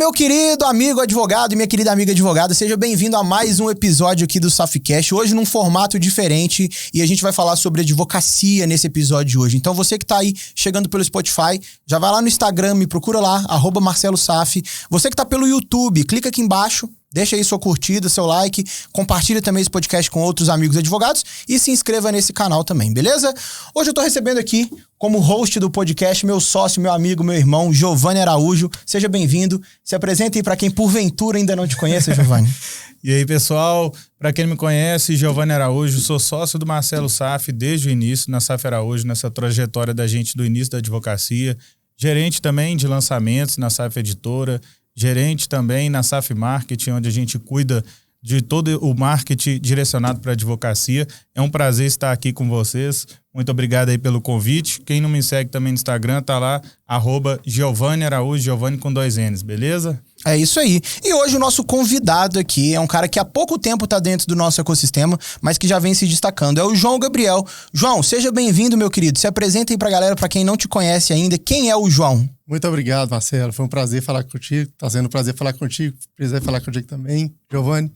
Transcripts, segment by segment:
meu querido amigo advogado e minha querida amiga advogada, seja bem-vindo a mais um episódio aqui do SAFcast, hoje num formato diferente e a gente vai falar sobre advocacia nesse episódio de hoje. Então você que tá aí chegando pelo Spotify, já vai lá no Instagram, me procura lá, @MarceloSaf. Você que tá pelo YouTube, clica aqui embaixo, deixa aí sua curtida, seu like, compartilha também esse podcast com outros amigos advogados e se inscreva nesse canal também, beleza? Hoje eu tô recebendo aqui, como host do podcast, meu sócio, meu amigo, meu irmão, Giovanni Araújo. Seja bem-vindo. Se apresenta aí para quem porventura ainda não te conhece, Giovanni. E aí, pessoal, para quem não me conhece, Giovanni Araújo, sou sócio do Marcelo Saf desde o início, na Saf Araújo, nessa trajetória da gente do início da advocacia, gerente também de lançamentos na Saf Editora, gerente também na Saf Marketing, onde a gente cuida de todo o marketing direcionado para a advocacia. É um prazer estar aqui com vocês. Muito obrigado aí pelo convite. Quem não me segue também no Instagram, tá lá, @Giovanni Araújo, Giovanni com 2 N's, beleza? É isso aí. E hoje o nosso convidado aqui é um cara que há pouco tempo tá dentro do nosso ecossistema, mas que já vem se destacando. É o João Gabriel. João, seja bem-vindo, meu querido. Se apresenta aí pra galera, pra quem não te conhece ainda. Quem é o João? Muito obrigado, Marcelo. Foi um prazer falar contigo. Tá sendo um prazer falar contigo. Prazer falar contigo também, Giovanni.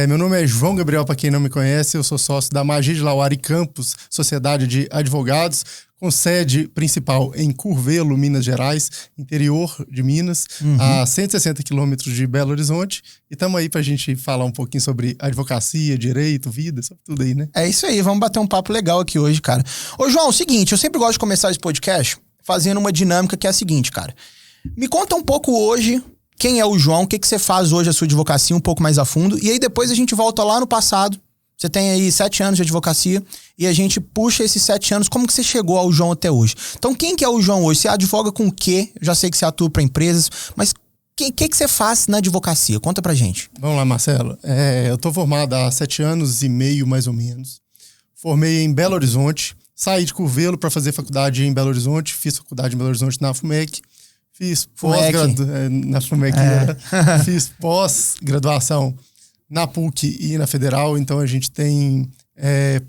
Meu nome é João Gabriel, para quem não me conhece. Eu sou sócio da Magid Lauari Campos, Sociedade de Advogados, com sede principal em Curvelo, Minas Gerais, interior de Minas, a 160 quilômetros de Belo Horizonte. E estamos aí para a gente falar um pouquinho sobre advocacia, direito, vida, sobre tudo aí, né? É isso aí, vamos bater um papo legal aqui hoje, cara. Ô, João, é o seguinte, eu sempre gosto de começar esse podcast fazendo uma dinâmica que é a seguinte, cara. Me conta um pouco hoje quem é o João, o que você faz hoje a sua advocacia um pouco mais a fundo, e aí depois a gente volta lá no passado. Você tem aí 7 anos de advocacia e a gente puxa esses 7 anos, como que você chegou ao João até hoje? Então quem que é o João hoje? Você advoga com o quê? Eu já sei que você atua para empresas, mas o que você faz na advocacia? Conta pra gente. Vamos lá, Marcelo. Eu tô formado há 7 anos e meio, mais ou menos. Formei em Belo Horizonte, saí de Curvelo para fazer faculdade em Belo Horizonte, fiz faculdade em Belo Horizonte na FUMEC. Fiz pós-graduação na PUC e na Federal, então a gente tem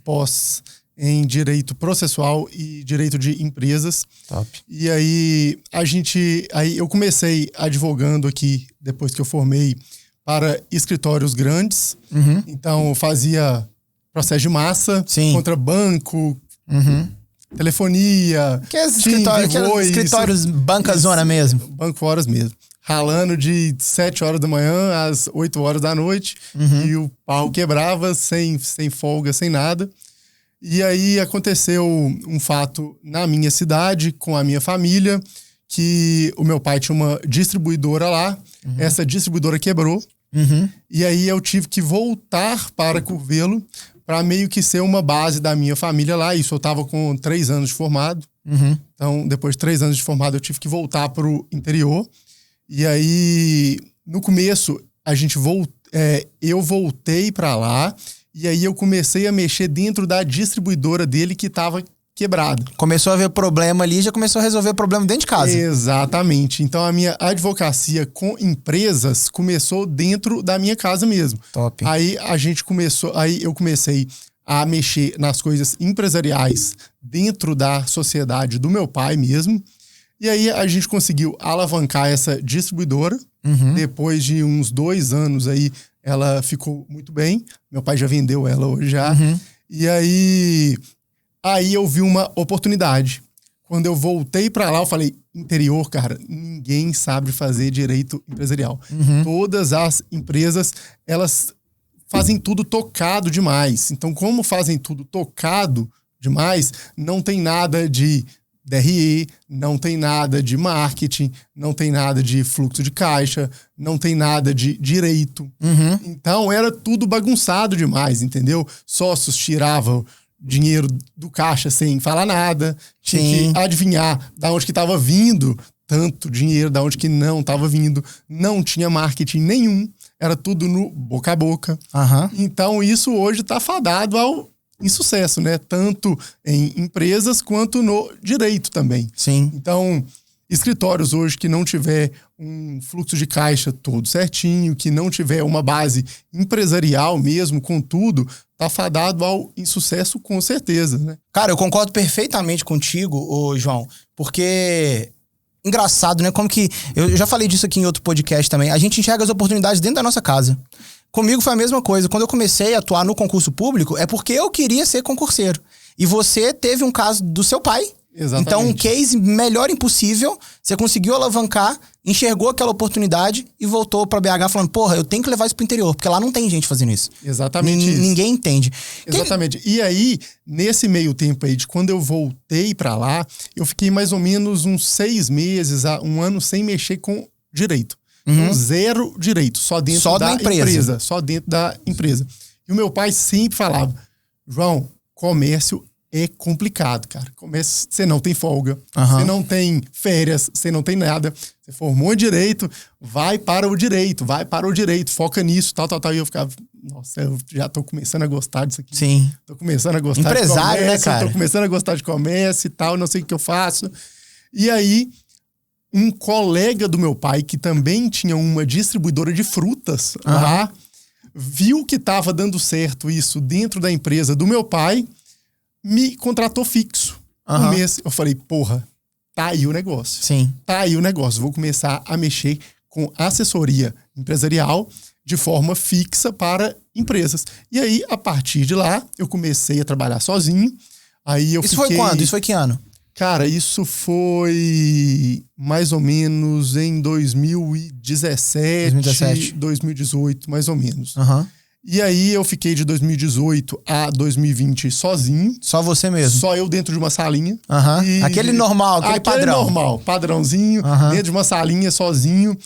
pós em Direito Processual e Direito de Empresas. Top. E aí eu comecei advogando aqui, depois que eu formei, para escritórios grandes. Então eu fazia processo de massa, sim, contra banco, telefonia, que é escritórios banca zona mesmo. Banco horas mesmo. Ralando de 7 horas da manhã às 8 horas da noite. E o pau quebrava sem folga, sem nada. E aí aconteceu um fato na minha cidade, com a minha família, que o meu pai tinha uma distribuidora lá. Essa distribuidora quebrou. E aí eu tive que voltar para Curvelo para meio que ser uma base da minha família lá. Isso eu tava com 3 anos de formado. Então, depois de 3 anos de formado, eu tive que voltar pro interior. E aí, no começo, eu voltei para lá. E aí eu comecei a mexer dentro da distribuidora dele que tava quebrada. Começou a ver problema ali, já começou a resolver problema dentro de casa. Exatamente. Então a minha advocacia com empresas começou dentro da minha casa mesmo. Top. Aí eu comecei a mexer nas coisas empresariais dentro da sociedade do meu pai mesmo. E aí a gente conseguiu alavancar essa distribuidora. Depois de uns 2 anos aí, ela ficou muito bem. Meu pai já vendeu ela hoje já. E aí eu vi uma oportunidade. Quando eu voltei para lá, eu falei, interior, cara, ninguém sabe fazer direito empresarial. Todas as empresas, elas fazem tudo tocado demais. Então, como fazem tudo tocado demais, não tem nada de DRE, não tem nada de marketing, não tem nada de fluxo de caixa, não tem nada de direito. Então, era tudo bagunçado demais, entendeu? Sócios tiravam dinheiro do caixa sem falar nada, tinha que adivinhar da onde que estava vindo tanto dinheiro, da onde que não estava vindo, não tinha marketing nenhum, era tudo no boca a boca. Então isso hoje está fadado ao insucesso, né? Tanto em empresas quanto no direito também. Sim. Então, escritórios hoje que não tiver um fluxo de caixa todo certinho, que não tiver uma base empresarial mesmo, com tudo, tá fadado ao insucesso com certeza, né? Cara, eu concordo perfeitamente contigo, ô João, porque engraçado, né? Como que... Eu já falei disso aqui em outro podcast também. A gente enxerga as oportunidades dentro da nossa casa. Comigo foi a mesma coisa. Quando eu comecei a atuar no concurso público, é porque eu queria ser concurseiro. E você teve um caso do seu pai. Exatamente. Então, um case melhor impossível, você conseguiu alavancar, enxergou aquela oportunidade e voltou pra BH falando, porra, eu tenho que levar isso pro interior, porque lá não tem gente fazendo isso. Exatamente isso. Ninguém entende. Exatamente. E aí, nesse meio tempo aí, de quando eu voltei pra lá, eu fiquei mais ou menos uns 6 meses, a 1 ano sem mexer com direito. Com 0 direito, só dentro da empresa. Só dentro da empresa. E o meu pai sempre falava, João, comércio é complicado, cara. Comércio, você não tem folga, você não tem férias, você não tem nada. Você formou em direito, vai para o direito, foca nisso, tal. E eu ficava, nossa, eu já tô começando a gostar disso aqui. Sim. Tô começando a gostar empresário, de comércio, né, cara? Tô começando a gostar de comércio e tal, não sei o que eu faço. E aí, um colega do meu pai, que também tinha uma distribuidora de frutas lá, viu que tava dando certo isso dentro da empresa do meu pai, me contratou fixo. Um mês. Eu falei, porra, tá aí o negócio. Sim. Tá aí o negócio. Vou começar a mexer com assessoria empresarial de forma fixa para empresas. E aí, a partir de lá, eu comecei a trabalhar sozinho. Aí eu Isso foi quando? Isso foi que ano? Cara, isso foi mais ou menos em 2017, 2018, mais ou menos. E aí eu fiquei de 2018 a 2020 sozinho. Só você mesmo? Só eu dentro de uma salinha. Aquele normal, aquele padrão. Normal, padrãozinho, dentro de uma salinha sozinho.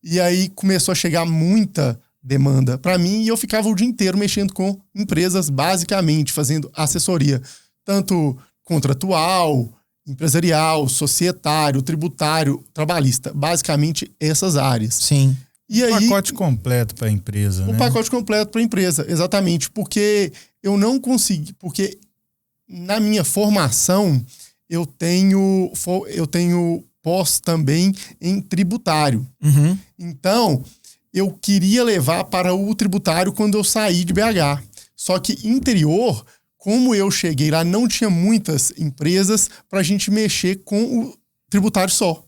E aí começou a chegar muita demanda para mim e eu ficava o dia inteiro mexendo com empresas, basicamente, fazendo assessoria. Tanto contratual, empresarial, societário, tributário, trabalhista. Basicamente essas áreas. Sim. E aí, pacote completo para a empresa, né? O pacote completo para a empresa, exatamente. Porque eu não consegui... Porque na minha formação, eu tenho pós também em tributário. Então, eu queria levar para o tributário quando eu saí de BH. Só que interior, como eu cheguei lá, não tinha muitas empresas para a gente mexer com o tributário só.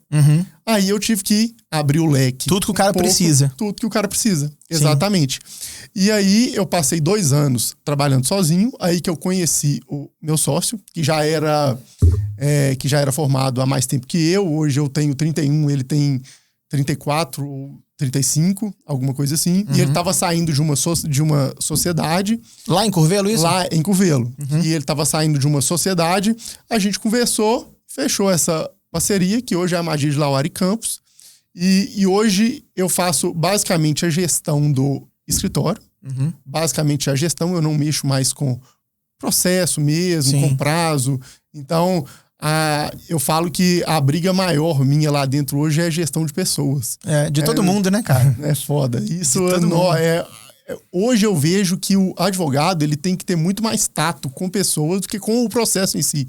Aí eu tive que abrir o leque. Tudo que o cara precisa. Tudo que o cara precisa, exatamente. E aí eu passei 2 anos trabalhando sozinho, aí que eu conheci o meu sócio, que já era formado há mais tempo que eu. Hoje eu tenho 31, ele tem 34 ou 35, alguma coisa assim. E ele estava saindo de uma sociedade. Lá em Curvelo, isso? Lá em Curvelo. E ele estava saindo de uma sociedade. A gente conversou, fechou essa parceria, que hoje é a Magia de Lauari Campos. E hoje eu faço basicamente a gestão do escritório. Basicamente a gestão, eu não mexo mais com processo mesmo, com prazo. Então, eu falo que a briga maior minha lá dentro hoje é a gestão de pessoas. De todo mundo, né, cara? É foda. Isso hoje eu vejo que o advogado ele tem que ter muito mais tato com pessoas do que com o processo em si.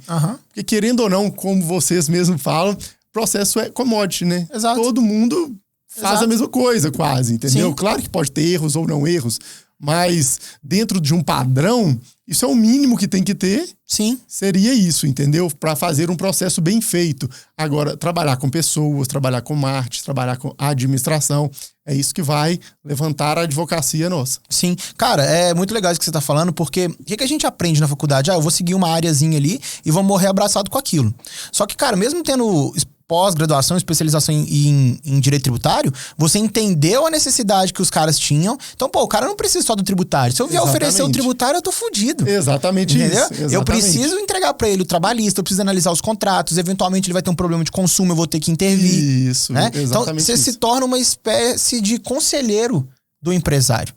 Porque querendo ou não, como vocês mesmos falam, processo é commodity, né? Exato. Todo mundo faz a mesma coisa quase, entendeu? Sim. Claro que pode ter erros ou não erros, mas dentro de um padrão, isso é o mínimo que tem que ter. Sim. Seria isso, entendeu? Para fazer um processo bem feito. Agora, trabalhar com pessoas, trabalhar com marketing, trabalhar com administração, é isso que vai levantar a advocacia nossa. Sim. Cara, é muito legal isso que você tá falando, porque o que a gente aprende na faculdade? Eu vou seguir uma áreazinha ali e vou morrer abraçado com aquilo. Só que, cara, mesmo tendo pós-graduação, especialização em direito tributário, você entendeu a necessidade que os caras tinham. Então, pô, o cara não precisa só do tributário. Se eu vier oferecer o tributário, eu tô fudido. Exatamente. Entendeu? Isso. Exatamente. Eu preciso entregar pra ele o trabalhista, eu preciso analisar os contratos, eventualmente ele vai ter um problema de consumo, eu vou ter que intervir. Isso, né? exatamente. Então, você se torna uma espécie de conselheiro do empresário.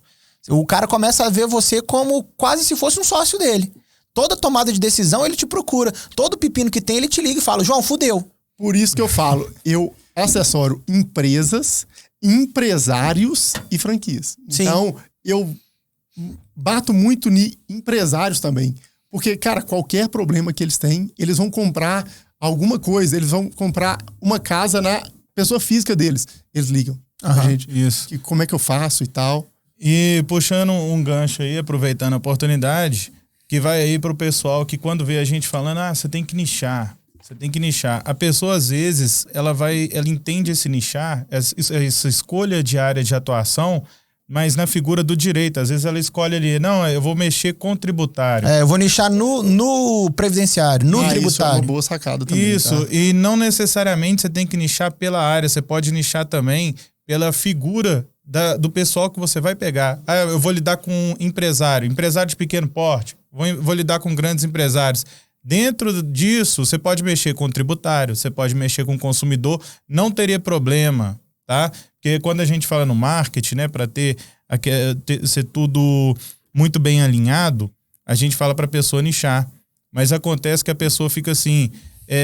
O cara começa a ver você como quase se fosse um sócio dele. Toda tomada de decisão, ele te procura. Todo pepino que tem, ele te liga e fala, João, fudeu. Por isso que eu falo, eu assessoro empresas, empresários e franquias. Sim. Então, eu bato muito em empresários também. Porque, cara, qualquer problema que eles têm, eles vão comprar alguma coisa, eles vão comprar uma casa na pessoa física deles. Eles ligam pra gente. Isso. Como é que eu faço e tal. E puxando um gancho aí, aproveitando a oportunidade, que vai aí pro pessoal que quando vê a gente falando, você tem que nichar. Você tem que nichar. A pessoa, às vezes, ela entende esse nichar, essa escolha de área de atuação, mas na figura do direito. Às vezes ela escolhe ali, não, eu vou mexer com tributário. Eu vou nichar no previdenciário, no tributário. Isso é uma boa sacada também. Isso, tá? E não necessariamente você tem que nichar pela área, você pode nichar também pela figura do pessoal que você vai pegar. Eu vou lidar com empresário de pequeno porte, vou lidar com grandes empresários. Dentro disso, você pode mexer com tributário, você pode mexer com consumidor, não teria problema, tá? Porque quando a gente fala no marketing, né, para ser tudo muito bem alinhado, a gente fala para a pessoa nichar. Mas acontece que a pessoa fica assim,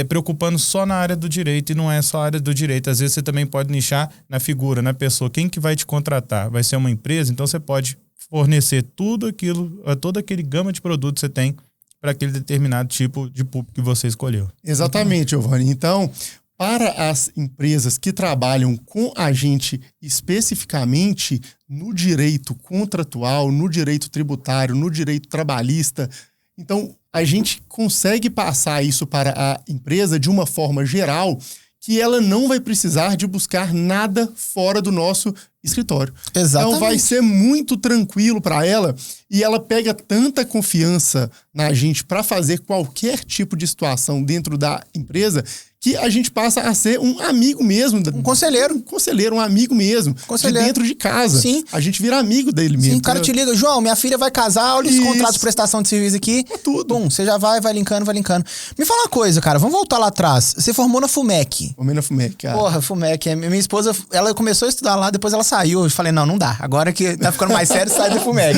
preocupando só na área do direito, e não é só a área do direito. Às vezes você também pode nichar na figura, na pessoa. Quem que vai te contratar? Vai ser uma empresa? Então você pode fornecer toda aquele gama de produtos que você tem para aquele determinado tipo de público que você escolheu. Exatamente, Giovanni. Então, para as empresas que trabalham com a gente especificamente no direito contratual, no direito tributário, no direito trabalhista, então a gente consegue passar isso para a empresa de uma forma geral, que ela não vai precisar de buscar nada fora do nosso escritório. Exatamente. Então vai ser muito tranquilo para ela, e ela pega tanta confiança na gente para fazer qualquer tipo de situação dentro da empresa, que a gente passa a ser um amigo mesmo. Um conselheiro. Um conselheiro, um amigo mesmo. Conselheiro. De dentro de casa. Sim. A gente vira amigo dele mesmo. Sim, o cara te liga, João, minha filha vai casar, olha os contratos de prestação de serviço aqui. Tudo. Bum, você já vai linkando. Me fala uma coisa, cara, vamos voltar lá atrás. Você formou na FUMEC. Formei na FUMEC, cara. Porra, FUMEC. Minha esposa, ela começou a estudar lá, depois ela saiu. Eu falei, não dá. Agora que tá ficando mais sério, sai da FUMEC.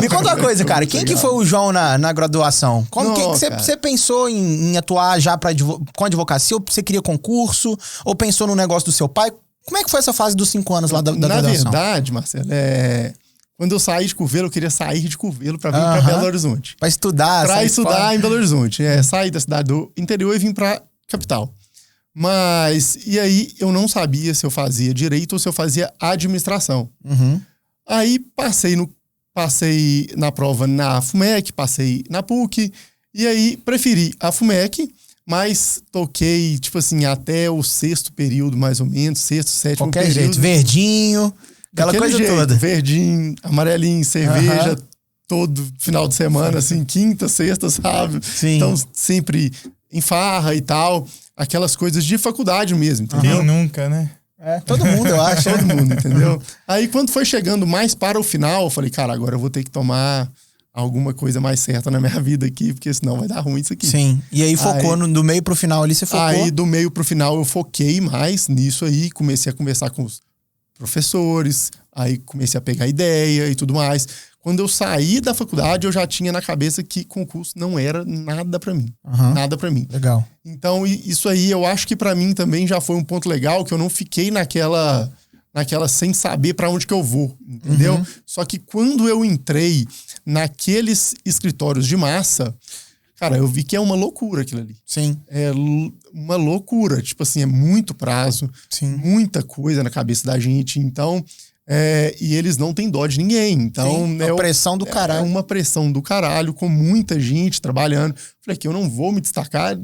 Me conta uma coisa, cara. Quem que foi o João na graduação? Como que você pensou em atuar já com advocacia? Ou você queria concurso? Ou pensou no negócio do seu pai? Como é que foi essa fase dos 5 anos lá da graduação? Na verdade, Marcelo, quando eu saí de Curvelo, eu queria sair de Curvelo para vir para Belo Horizonte. Para estudar. Para estudar em Belo Horizonte. Sair da cidade do interior e vir para capital. Mas, e aí eu não sabia se eu fazia direito ou se eu fazia administração. Uhum. Aí passei na prova na FUMEC, passei na PUC, e aí preferi a FUMEC, mas toquei, tipo assim, até o 6º período, mais ou menos, 6º, 7º Qualquer período. jeito, verdinho, aquela coisa jeito, toda. Verdinho, amarelinho, cerveja, todo final de semana, assim, quinta, sexta, sabe? Sim. Então, sempre em farra e tal, aquelas coisas de faculdade mesmo, entendeu? Quem nunca, né? Todo mundo, eu acho. Todo mundo, entendeu? Aí, quando foi chegando mais para o final, eu falei, cara, agora eu vou ter que tomar alguma coisa mais certa na minha vida aqui, porque senão vai dar ruim isso aqui. Sim. E aí focou do meio pro final ali, você focou? Aí, do meio pro final, eu foquei mais nisso aí, comecei a conversar com os professores, aí comecei a pegar ideia e tudo mais. Quando eu saí da faculdade, eu já tinha na cabeça que concurso não era nada pra mim. Uhum. Nada pra mim. Legal. Então, isso aí, eu acho que pra mim também já foi um ponto legal, que eu não fiquei naquela sem saber pra onde que eu vou, entendeu? Uhum. Só que quando eu entrei naqueles escritórios de massa, cara, eu vi que é uma loucura aquilo ali. Sim. É uma loucura. Tipo assim, é muito prazo, Sim. muita coisa na cabeça da gente. Então, e eles não têm dó de ninguém. Então, Sim, uma pressão do caralho. É uma pressão do caralho, com muita gente trabalhando. Falei que eu não vou me destacar,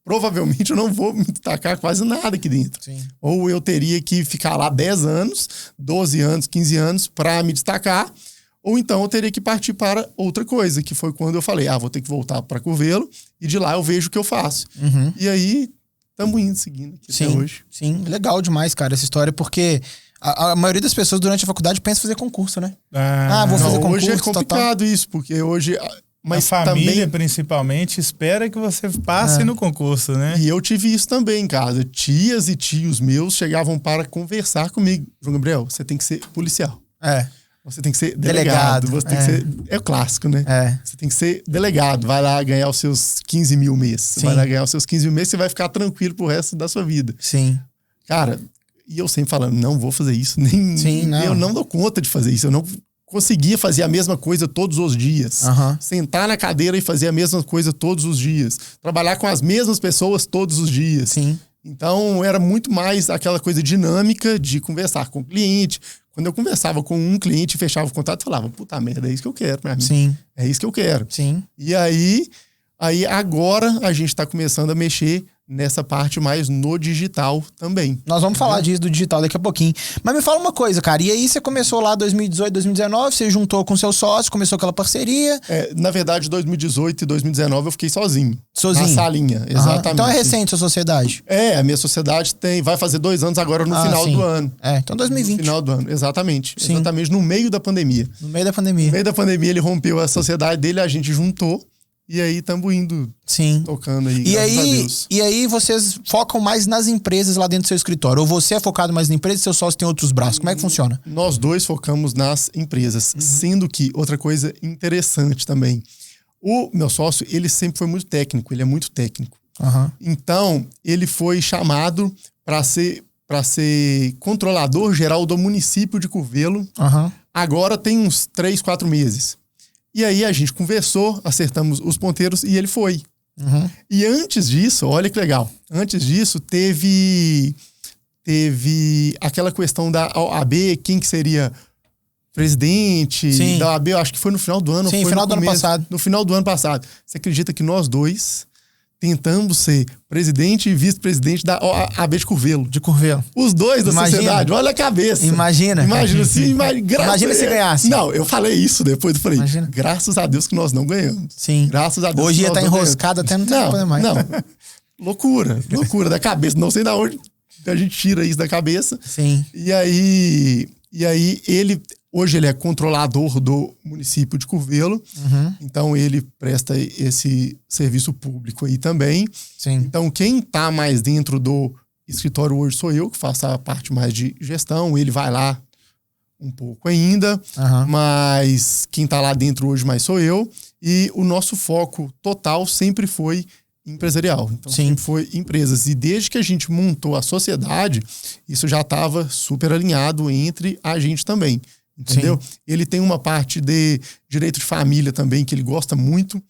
provavelmente eu não vou me destacar quase nada aqui dentro. Sim. Ou eu teria que ficar lá 10 anos, 12 anos, 15 anos para me destacar, ou então eu teria que partir para outra coisa, que foi quando eu falei, vou ter que voltar para Curvelo e de lá eu vejo o que eu faço. Uhum. E aí, estamos indo, seguindo aqui até hoje. Sim, legal demais, cara, essa história, porque a maioria das pessoas durante a faculdade pensa em fazer concurso, né? Vou fazer concurso. Hoje é complicado isso, porque hoje... Mas a família, também, principalmente, espera que você passe no concurso, né? E eu tive isso também em casa. Tias e tios meus chegavam para conversar comigo. João Gabriel, você tem que ser policial. Você tem que ser delegado. Você tem que ser... É o clássico, né? Você tem que ser delegado. Vai lá ganhar os seus 15 mil mês. Você vai lá ganhar os seus 15 mil mês, você vai ficar tranquilo pro resto da sua vida. Sim. Cara, e eu sempre falando, não vou fazer isso. Eu não dou conta de fazer isso. Eu não conseguia fazer a mesma coisa todos os dias. Sentar na cadeira e fazer a mesma coisa todos os dias. Trabalhar com as mesmas pessoas todos os dias. Sim. Então, era muito mais aquela coisa dinâmica de conversar com o cliente. Quando eu conversava com um cliente e fechava o contato, eu falava, puta merda, é isso que eu quero, meu amigo. Sim. É isso que eu quero. Sim. E aí, Aí agora a gente está começando a mexer nessa parte mais no digital também. Nós vamos falar disso do digital daqui a pouquinho. Mas me fala uma coisa, cara. E aí você começou lá 2018, 2019, você juntou com seu sócio, começou aquela parceria. Na verdade, 2018 e 2019 eu fiquei sozinho. Sozinho? Na salinha, exatamente. Então é recente a sociedade. A minha sociedade vai fazer 2 anos agora no final sim. do ano. Então 2020. No final do ano, exatamente. Sim. Exatamente no meio da pandemia. No meio da pandemia. No meio da pandemia ele rompeu a sociedade dele, a gente juntou. E aí estamos indo, sim, tocando aí, graças a Deus. E aí vocês focam mais nas empresas lá dentro do seu escritório? Ou você é focado mais na empresa e seu sócio tem outros braços? Como é que funciona? Nós dois focamos nas empresas. Sendo que, outra coisa interessante também, o meu sócio, ele sempre foi muito técnico, ele é muito técnico. Então, ele foi chamado para ser controlador geral do município de Curvelo. Agora tem uns 3, 4 meses. E aí a gente conversou, acertamos os ponteiros e ele foi. E antes disso, olha que legal. Antes disso, teve aquela questão da OAB, quem que seria presidente da OAB, eu acho que foi no final do ano. Sim, foi final do ano passado. No final do ano passado. Você acredita que nós dois tentamos ser presidente e vice-presidente da OAB de Curvelo? De Curvelo. Os dois da sociedade, olha a cabeça. Imagina se ganhasse. Não, eu falei isso depois, eu falei, graças a Deus que nós não ganhamos. Sim. Graças a Deus. Hoje ia estar enroscado até não ter mais. Não, loucura da cabeça. Não sei de onde a gente tira isso da cabeça. Sim. E aí hoje ele é controlador do município de Curvelo, então ele presta esse serviço público aí também. Sim. Então quem tá mais dentro do escritório hoje sou eu, que faço a parte mais de gestão, ele vai lá um pouco ainda, mas quem tá lá dentro hoje mais sou eu, e o nosso foco total sempre foi empresarial. Então sempre foi empresas. E desde que a gente montou a sociedade, isso já estava super alinhado entre a gente também. Entendeu? Ele tem uma parte de direito de família também, que ele gosta muito,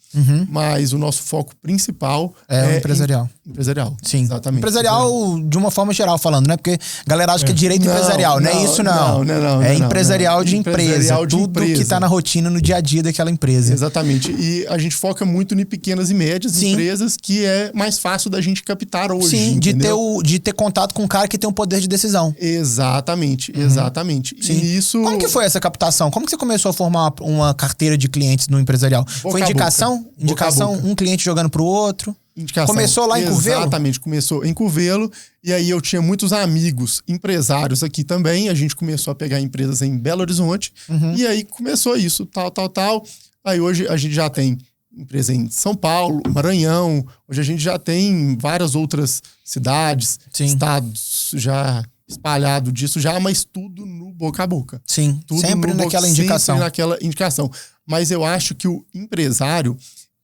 mas o nosso foco principal é empresarial. Empresarial. Sim. Exatamente. Empresarial de uma forma geral falando, né? Porque a galera acha que é direito empresarial, não é isso não. É empresarial de empresa. Tudo que tá na rotina, no dia a dia daquela empresa. Exatamente. E a gente foca muito em pequenas e médias empresas, que é mais fácil da gente captar hoje. Sim, de ter contato com um cara que tem um poder de decisão. Exatamente, exatamente. Sim. E isso... Como que foi essa captação? Como que você começou a formar uma carteira de clientes no empresarial? Foi indicação? Indicação, um cliente jogando pro outro? Indicação. Começou lá em Curvelo? Exatamente, começou em Curvelo. E aí eu tinha muitos amigos empresários aqui também. A gente começou a pegar empresas em Belo Horizonte. E aí começou isso, tal. Aí hoje a gente já tem empresa em São Paulo, Maranhão. Hoje a gente já tem várias outras cidades, estados já espalhado disso já, mas tudo no boca a boca. Sim, tudo sempre naquela indicação. Sempre naquela indicação. Mas eu acho que o empresário,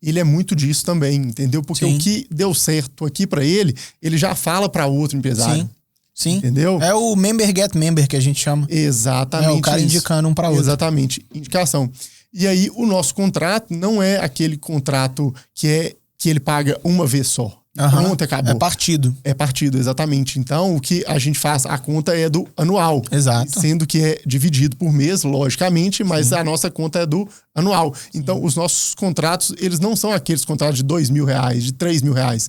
ele é muito disso também, entendeu? Porque o que deu certo aqui para ele já fala para outro empresário. Sim. Entendeu? É o member get member que a gente chama. Exatamente. É o cara indicando um para outro. Exatamente. Indicação. E aí o nosso contrato não é aquele contrato que ele paga uma vez só. Pronto, acabou. É partido. É partido, exatamente. Então, o que a gente faz, a conta é do anual. Exato. Sendo que é dividido por mês, logicamente, mas a nossa conta é do anual. Então, os nossos contratos, eles não são aqueles contratos de R$2.000, de R$3.000.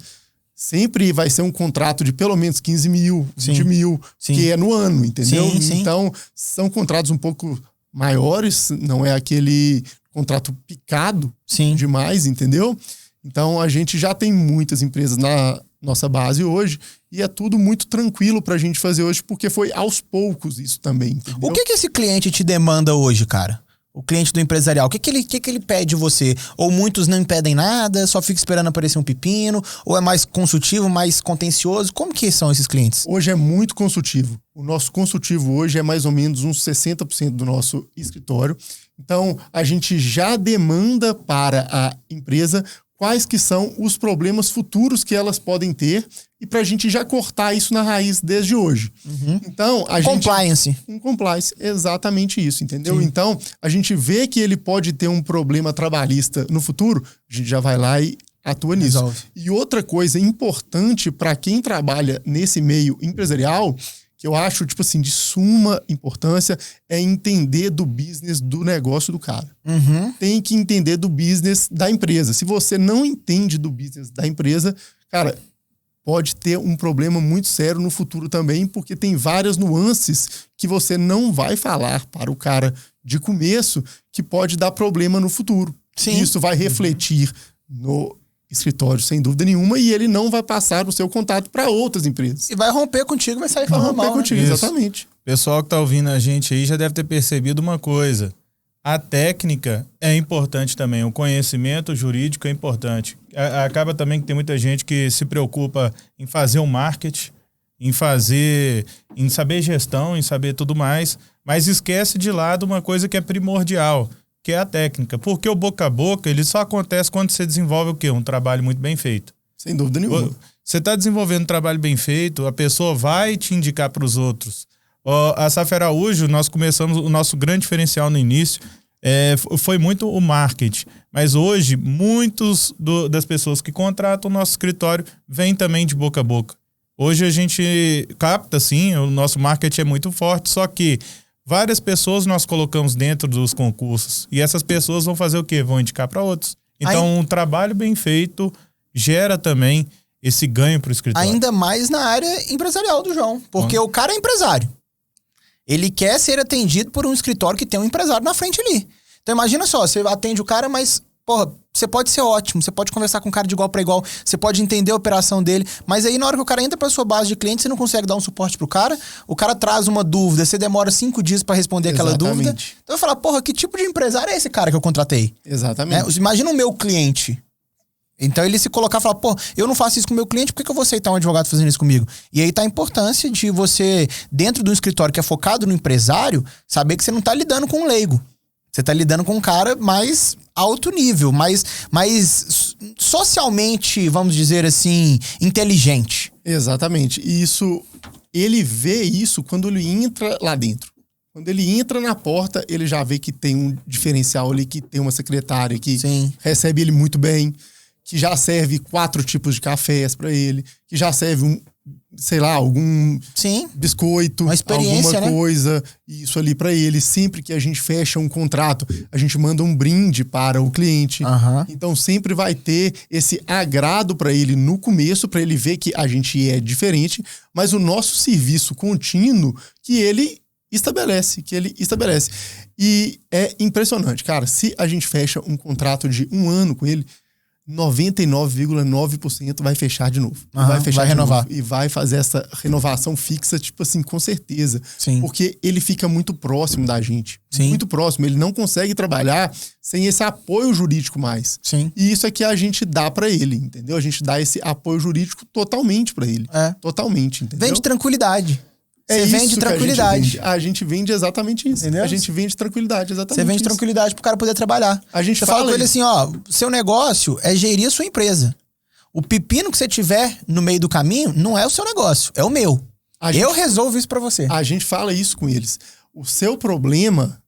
Sempre vai ser um contrato de pelo menos 15 mil, 20 mil, que é no ano, entendeu? Então, são contratos um pouco maiores, não é aquele contrato picado demais, entendeu? Então, a gente já tem muitas empresas na nossa base hoje e é tudo muito tranquilo pra gente fazer hoje, porque foi aos poucos isso também, entendeu? O que esse cliente te demanda hoje, cara? O cliente do empresarial, o que ele pede de você? Ou muitos não impedem nada, só fica esperando aparecer um pepino? Ou é mais consultivo, mais contencioso? Como que são esses clientes? Hoje é muito consultivo. O nosso consultivo hoje é mais ou menos uns 60% do nosso escritório. Então, a gente já demanda para a empresa quais que são os problemas futuros que elas podem ter e para a gente já cortar isso na raiz desde hoje. Então, a compliance. Um compliance, exatamente isso, entendeu? Então, a gente vê que ele pode ter um problema trabalhista no futuro, a gente já vai lá e atua nisso. E outra coisa importante para quem trabalha nesse meio empresarial, que eu acho, tipo assim, de suma importância, é entender do business do negócio do cara. Uhum. Tem que entender do business da empresa. Se você não entende do business da empresa, cara, pode ter um problema muito sério no futuro também, porque tem várias nuances que você não vai falar para o cara de começo que pode dar problema no futuro. Sim. Isso vai refletir no escritório, sem dúvida nenhuma, e ele não vai passar o seu contato para outras empresas. E vai romper contigo, vai sair Vai falando romper mal, contigo, Isso. exatamente. O pessoal que tá ouvindo a gente aí já deve ter percebido uma coisa. A técnica é importante também, o conhecimento jurídico é importante. Acaba também que tem muita gente que se preocupa em fazer o marketing, em saber gestão, em saber tudo mais, mas esquece de lado uma coisa que é primordial, que é a técnica. Porque o boca a boca, ele só acontece quando você desenvolve o quê? Um trabalho muito bem feito. Sem dúvida nenhuma. Você está desenvolvendo um trabalho bem feito, a pessoa vai te indicar para os outros. A SAF Araújo, nós começamos o nosso grande diferencial no início, foi muito o marketing. Mas hoje, muitos das pessoas que contratam o nosso escritório vêm também de boca a boca. Hoje a gente capta, sim, o nosso marketing é muito forte, só que várias pessoas nós colocamos dentro dos concursos. E essas pessoas vão fazer o quê? Vão indicar para outros. Então, um trabalho bem feito gera também esse ganho para o escritório. Ainda mais na área empresarial do João. Porque o cara é empresário. Ele quer ser atendido por um escritório que tem um empresário na frente ali. Então imagina só, você atende o cara, mas, porra, você pode ser ótimo, você pode conversar com o cara de igual para igual, você pode entender a operação dele, mas aí na hora que o cara entra pra sua base de clientes, você não consegue dar um suporte pro cara, o cara traz uma dúvida, você demora 5 dias para responder aquela dúvida. Então eu falo, porra, que tipo de empresário é esse cara que eu contratei? Exatamente. Imagina o meu cliente. Então ele se colocar e falar, pô, eu não faço isso com o meu cliente, por que eu vou aceitar um advogado fazendo isso comigo? E aí tá a importância de você, dentro de um escritório que é focado no empresário, saber que você não tá lidando com um leigo. Você tá lidando com um cara mais alto nível, mais socialmente, vamos dizer assim, inteligente. Exatamente. E isso, ele vê isso quando ele entra lá dentro. Quando ele entra na porta, ele já vê que tem um diferencial ali, que tem uma secretária que recebe ele muito bem, que já serve 4 tipos de cafés para ele, que já serve algum biscoito, uma experiência, alguma coisa, isso ali para ele. Sempre que a gente fecha um contrato, a gente manda um brinde para o cliente. Então sempre vai ter esse agrado para ele no começo, para ele ver que a gente é diferente, mas o nosso serviço contínuo que ele estabelece. E é impressionante, cara, se a gente fecha um contrato de 1 ano com ele, 99,9% vai fechar de novo. Vai renovar. E vai fazer essa renovação fixa, tipo assim, com certeza. Sim. Porque ele fica muito próximo da gente. Sim. Muito próximo. Ele não consegue trabalhar sem esse apoio jurídico mais. Sim. E isso é que a gente dá pra ele, entendeu? A gente dá esse apoio jurídico totalmente pra ele. Totalmente, entendeu? Vende tranquilidade. Você vende tranquilidade. A gente vende exatamente isso. Entendeu? A gente vende tranquilidade, exatamente. Você vende isso. tranquilidade pro cara poder trabalhar. Você fala com ele assim, ó, seu negócio é gerir a sua empresa. O pepino que você tiver no meio do caminho não é o seu negócio, é o meu. Eu resolvo isso pra você. A gente fala isso com eles. O seu problema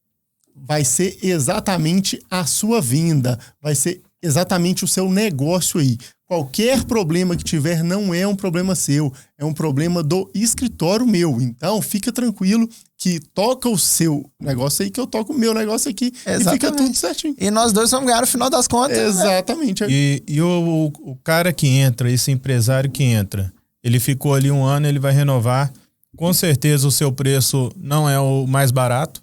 vai ser exatamente a sua venda, vai ser exatamente o seu negócio aí. Qualquer problema que tiver não é um problema seu, é um problema do escritório meu. Então, fica tranquilo que toca o seu negócio aí, que eu toco o meu negócio aqui. Exatamente. E fica tudo certinho. E nós dois vamos ganhar no final das contas. Exatamente. Né? E o cara que entra, esse empresário que entra, ele ficou ali 1 ano, ele vai renovar. Com certeza o seu preço não é o mais barato,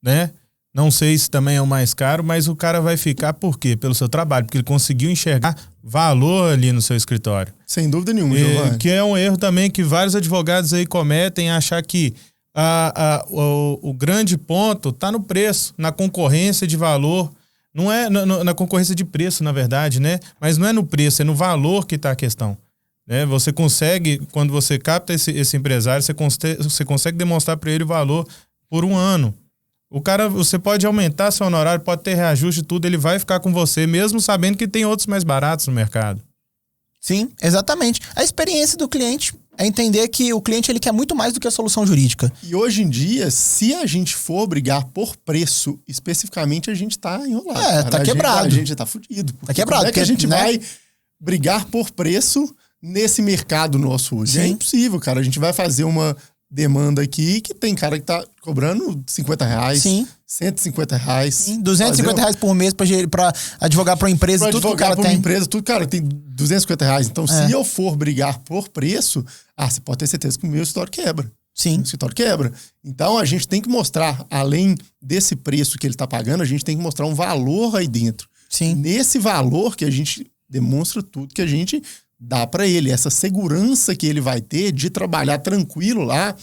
né? Não sei se também é o mais caro, mas o cara vai ficar por quê? Pelo seu trabalho, porque ele conseguiu enxergar valor ali no seu escritório. Sem dúvida nenhuma, Giovanni. Que é um erro também que vários advogados aí cometem, achar que o grande ponto está no preço, na concorrência de valor. Não é na concorrência de preço, na verdade, né? Mas não é no preço, é no valor que está a questão. Né? Você consegue, quando você capta esse empresário, você consegue demonstrar para ele o valor por 1 ano. O cara, você pode aumentar seu honorário, pode ter reajuste e tudo, ele vai ficar com você, mesmo sabendo que tem outros mais baratos no mercado. Sim, exatamente. A experiência do cliente é entender que o cliente ele quer muito mais do que a solução jurídica. E hoje em dia, se a gente for brigar por preço, especificamente, a gente tá enrolado. Tá quebrado. A gente tá fudido. Tá quebrado. Como é que a gente vai brigar por preço nesse mercado nosso hoje? Sim. É impossível, cara. A gente vai fazer uma demanda aqui que tem cara que tá cobrando R$50, Sim. R$150. Sim, R$250 por mês pra advogar pra uma empresa, pra tudo que o cara advogar pra tem. uma empresa, tudo, cara, tem R$250. Então, se eu for brigar por preço, você pode ter certeza que o meu escritório quebra. Sim. O escritório quebra. Então, a gente tem que mostrar, além desse preço que ele tá pagando, a gente tem que mostrar um valor aí dentro. Sim. Nesse valor que a gente demonstra tudo que a gente dá pra ele. Essa segurança que ele vai ter de trabalhar tranquilo lá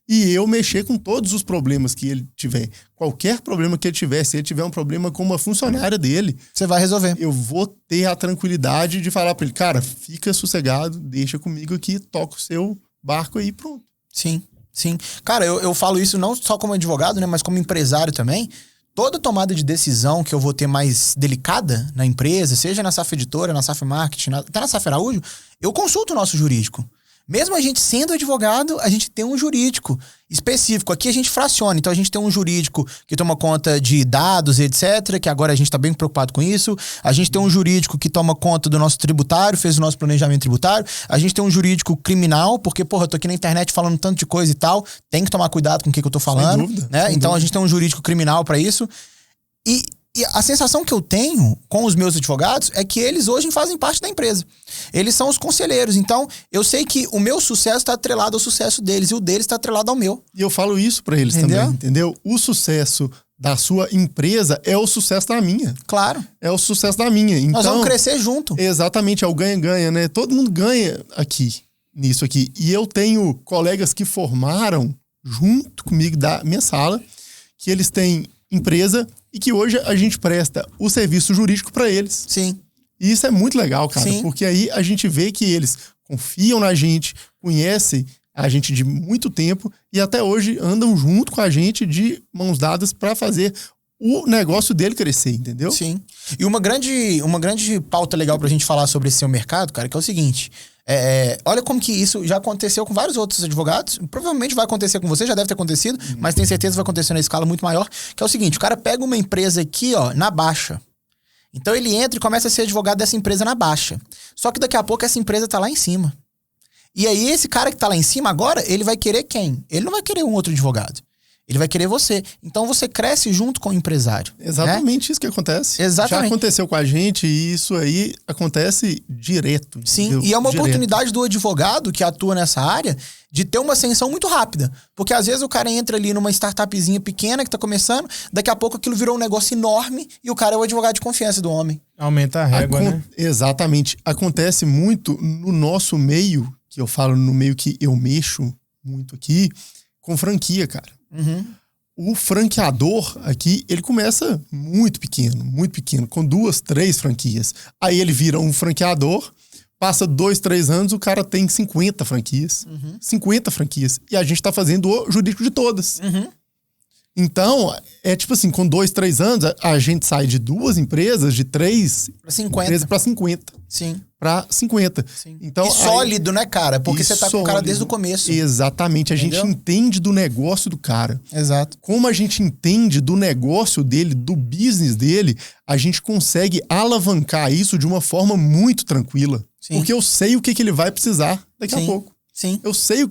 e eu mexer com todos os problemas que ele tiver. Qualquer problema que ele tiver, se ele tiver um problema com uma funcionária dele, Você vai resolver. eu vou ter a tranquilidade de falar pra ele, cara, fica sossegado, deixa comigo aqui, toca o seu barco aí, pronto. Sim, sim. Cara, eu falo isso não só como advogado, né, mas como empresário também. Toda tomada de decisão que eu vou ter mais delicada na empresa, seja na SAF Editora, na SAF Marketing, até na SAF Araújo, eu consulto o nosso jurídico. Mesmo a gente sendo advogado, a gente tem um jurídico específico. Aqui a gente fraciona. Então a gente tem um jurídico que toma conta de dados, etc., que agora a gente está bem preocupado com isso. A gente tem um jurídico que toma conta do nosso tributário, fez o nosso planejamento tributário. A gente tem um jurídico criminal, porque, porra, eu tô aqui na internet falando tanto de coisa e tal. Tem que tomar cuidado com o que eu tô falando. Sem dúvida, né? sem Então dúvida. a gente tem um jurídico criminal para isso. E a sensação que eu tenho com os meus advogados é que eles hoje fazem parte da empresa. Eles são os conselheiros. Então, eu sei que o meu sucesso está atrelado ao sucesso deles e o deles está atrelado ao meu. E eu falo isso pra eles Entendeu? também, entendeu? O sucesso da sua empresa é o sucesso da minha. Claro. É o sucesso da minha. Então, Nós vamos crescer junto. Exatamente, é o ganha-ganha, né? Todo mundo ganha aqui, nisso aqui. E eu tenho colegas que formaram junto comigo da minha sala, que eles têm empresa e que hoje a gente presta o serviço jurídico para eles. Sim. E isso é muito legal, cara, Sim. porque aí a gente vê que eles confiam na gente, conhecem a gente de muito tempo e até hoje andam junto com a gente de mãos dadas para fazer o negócio dele crescer, entendeu? Sim. E uma grande pauta legal pra gente falar sobre esse seu mercado, cara, que é o seguinte. Olha como que isso já aconteceu com vários outros advogados. Provavelmente vai acontecer com você, já deve ter acontecido, mas tenho certeza que vai acontecer na escala muito maior. Que é o seguinte, o cara pega uma empresa aqui, ó, na baixa. Então ele entra e começa a ser advogado dessa empresa na baixa. Só que daqui a pouco essa empresa tá lá em cima. E aí esse cara que tá lá em cima agora, ele vai querer quem? Ele não vai querer um outro advogado. Ele vai querer você. Então você cresce junto com o empresário. Exatamente isso que acontece. Exatamente. Já aconteceu com a gente e isso aí acontece direto. Sim, entendeu? e é uma Direto. oportunidade do advogado que atua nessa área de ter uma ascensão muito rápida. Porque às vezes o cara entra ali numa startupzinha pequena que tá começando, daqui a pouco aquilo virou um negócio enorme e o cara é o advogado de confiança do homem. Aumenta a régua, né? Exatamente. Acontece muito no nosso meio, que eu falo no meio que eu mexo muito aqui, com franquia, cara. Uhum. O franqueador aqui, ele começa muito pequeno, com 2, 3 franquias. Aí ele vira um franqueador, passa 2, 3 anos, o cara tem 50 franquias. 50 franquias. E a gente tá fazendo o jurídico de todas. Uhum. Então, é tipo assim, com 2, 3 anos, a gente sai de 2 empresas, de 3 Pra 50. empresas para 50. Sim. Para 50. Sim. Então, E sólido, né, cara? Porque e você tá com o cara sólido. desde o começo. Exatamente. A Entendeu? gente entende do negócio do cara. Exato. Como a gente entende do negócio dele, do business dele, a gente consegue alavancar isso de uma forma muito tranquila. Sim. Porque eu sei o que ele vai precisar daqui a Sim. pouco. Sim. Eu sei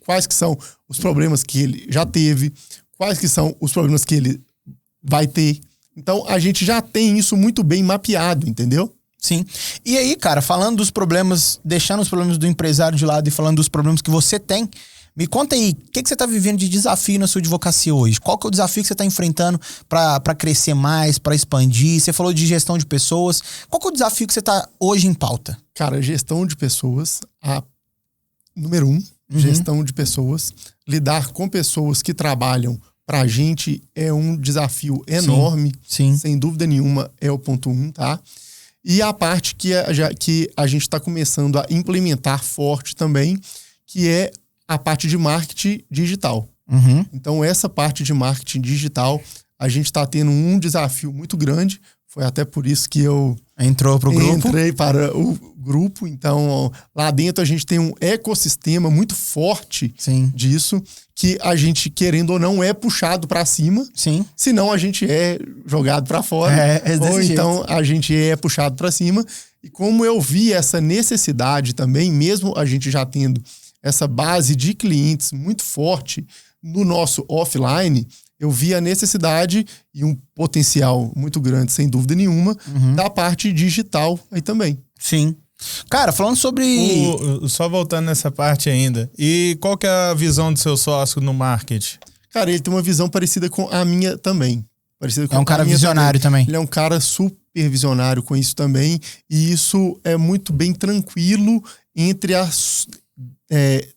quais que são os problemas que ele já teve, quais que são os problemas que ele vai ter. Então, a gente já tem isso muito bem mapeado, entendeu? Sim. E aí, cara, falando dos problemas, deixando os problemas do empresário de lado e falando dos problemas que você tem, me conta aí, o que você tá vivendo de desafio na sua advocacia hoje? Qual que é o desafio que você tá enfrentando pra crescer mais, pra expandir? Você falou de gestão de pessoas. Qual que é o desafio que você tá hoje em pauta? Cara, gestão de pessoas, número 1, gestão de pessoas. Lidar com pessoas que trabalham pra gente é um desafio enorme. Sim. Sem dúvida nenhuma, é o ponto 1, tá? E a parte que a gente está começando a implementar forte também, que é a parte de marketing digital. Uhum. Então, essa parte de marketing digital, a gente está tendo um desafio muito grande. Foi até por isso que eu Entrou pro grupo. entrei para o grupo. Então, lá dentro a gente tem um ecossistema muito forte Sim. disso, que a gente, querendo ou não, é puxado para cima. Sim. Senão a gente é jogado para fora. É desse ou jeito. então a gente é puxado para cima. E como eu vi essa necessidade também, mesmo a gente já tendo essa base de clientes muito forte no nosso offline, eu vi a necessidade e um potencial muito grande, sem dúvida nenhuma, da parte digital aí também. Sim. Cara, falando sobre... Só voltando nessa parte ainda. E qual que é a visão do seu sócio no marketing? Cara, ele tem uma visão parecida com a minha também. É um cara visionário também. Ele é um cara super visionário com isso também. E isso é muito bem tranquilo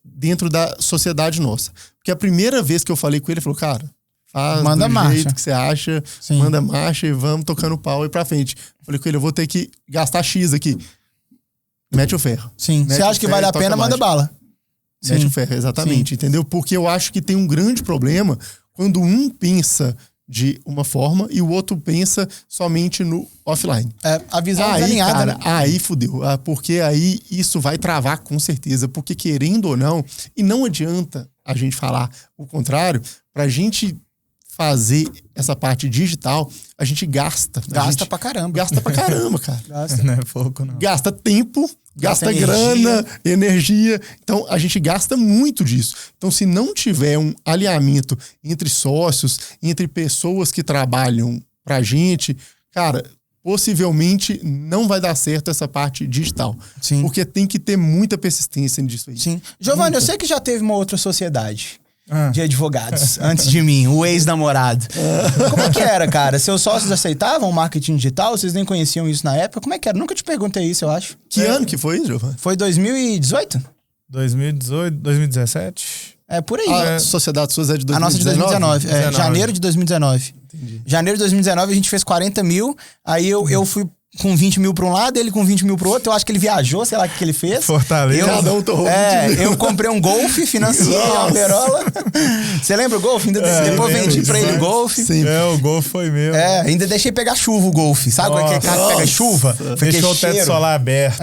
dentro da sociedade nossa. Porque a primeira vez que eu falei com ele, ele falou, cara, faz manda do marcha. jeito que você acha, Sim. manda marcha e vamos tocando pau aí pra frente. Falei com ele, eu vou ter que gastar X aqui. Mete o ferro. Sim. Mete Você acha o que ferro vale e a toca pena, manda marcha. bala. Mete Sim. o ferro, exatamente, entendeu? Porque eu acho que tem um grande problema quando um pensa de uma forma e o outro pensa somente no offline. A visão Aí, desalinhada, cara, né? aí fudeu. Porque aí isso vai travar com certeza. Porque querendo ou não, e não adianta a gente falar o contrário, pra gente fazer essa parte digital, a gente gasta. Gasta pra caramba. Gasta pra caramba, cara. Gasta. Não é pouco, não. Gasta tempo, gasta energia. grana, energia. Então, a gente gasta muito disso. Então, se não tiver um alinhamento entre sócios, entre pessoas que trabalham pra gente, cara, possivelmente não vai dar certo essa parte digital. Sim. Porque tem que ter muita persistência nisso aí. Sim. Giovanni, eu sei que já teve uma outra sociedade de advogados antes de mim, o ex-namorado. Como é que era, cara? Seus sócios aceitavam o marketing digital? Vocês nem conheciam isso na época? Como é que era? Nunca te perguntei isso, eu acho. Que ano que foi, Giovanni? Foi 2018? 2018, 2017? É, por aí. A Sociedade Suas é de 2019? A nossa de 2019. 19. Janeiro de 2019. Entendi. Janeiro de 2019 a gente fez 40 mil, aí eu fui com 20 mil pra um lado, ele com 20 mil pro outro. Eu acho que ele viajou, sei lá o que ele fez. Fortaleza. Cada um torrou 20 mil. Eu comprei um Golf, financiei a Alberola. Você lembra o Golf? Depois vendi pra ele o Golf. Sim. O gol foi meu. Ainda deixei pegar chuva o Golf. Sabe aquele carro que pega chuva? Deixou o teto solar aberto.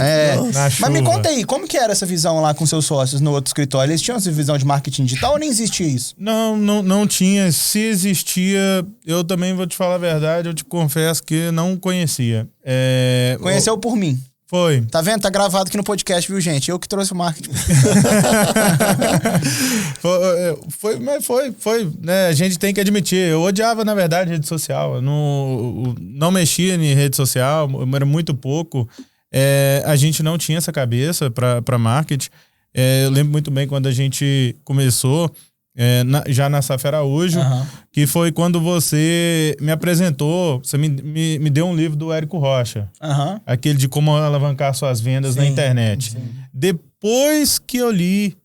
Na chuva. Mas me conta aí, como que era essa visão lá com seus sócios no outro escritório? Eles tinham essa visão de marketing digital ou nem existia isso? Não tinha. Se existia, eu também vou te falar a verdade, eu te confesso que não conhecia. Conheceu por mim. Foi. Tá vendo? Tá gravado aqui no podcast, viu, gente? Eu que trouxe o marketing. Foi, né? A gente tem que admitir. Eu odiava, na verdade, rede social. Eu não mexia em rede social, era muito pouco. A gente não tinha essa cabeça para marketing. Eu lembro muito bem quando a gente começou, já na SAF Araújo, que foi quando você me apresentou, você me deu um livro do Érico Rocha. Aquele de como alavancar suas vendas na internet. Sim. Depois que eu li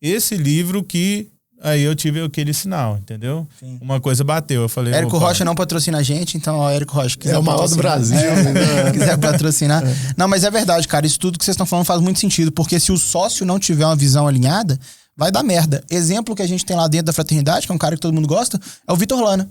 esse livro que aí eu tive aquele sinal, entendeu? Sim. Uma coisa bateu, eu falei... Érico Rocha não patrocina a gente, então, ó, Érico Rocha... É o maior do Brasil. Quiser patrocinar. Não, mas é verdade, cara, isso tudo que vocês estão falando faz muito sentido, porque se o sócio não tiver uma visão alinhada, vai dar merda. Exemplo que a gente tem lá dentro da Fraternidade, que é um cara que todo mundo gosta, é o Vitor Lana.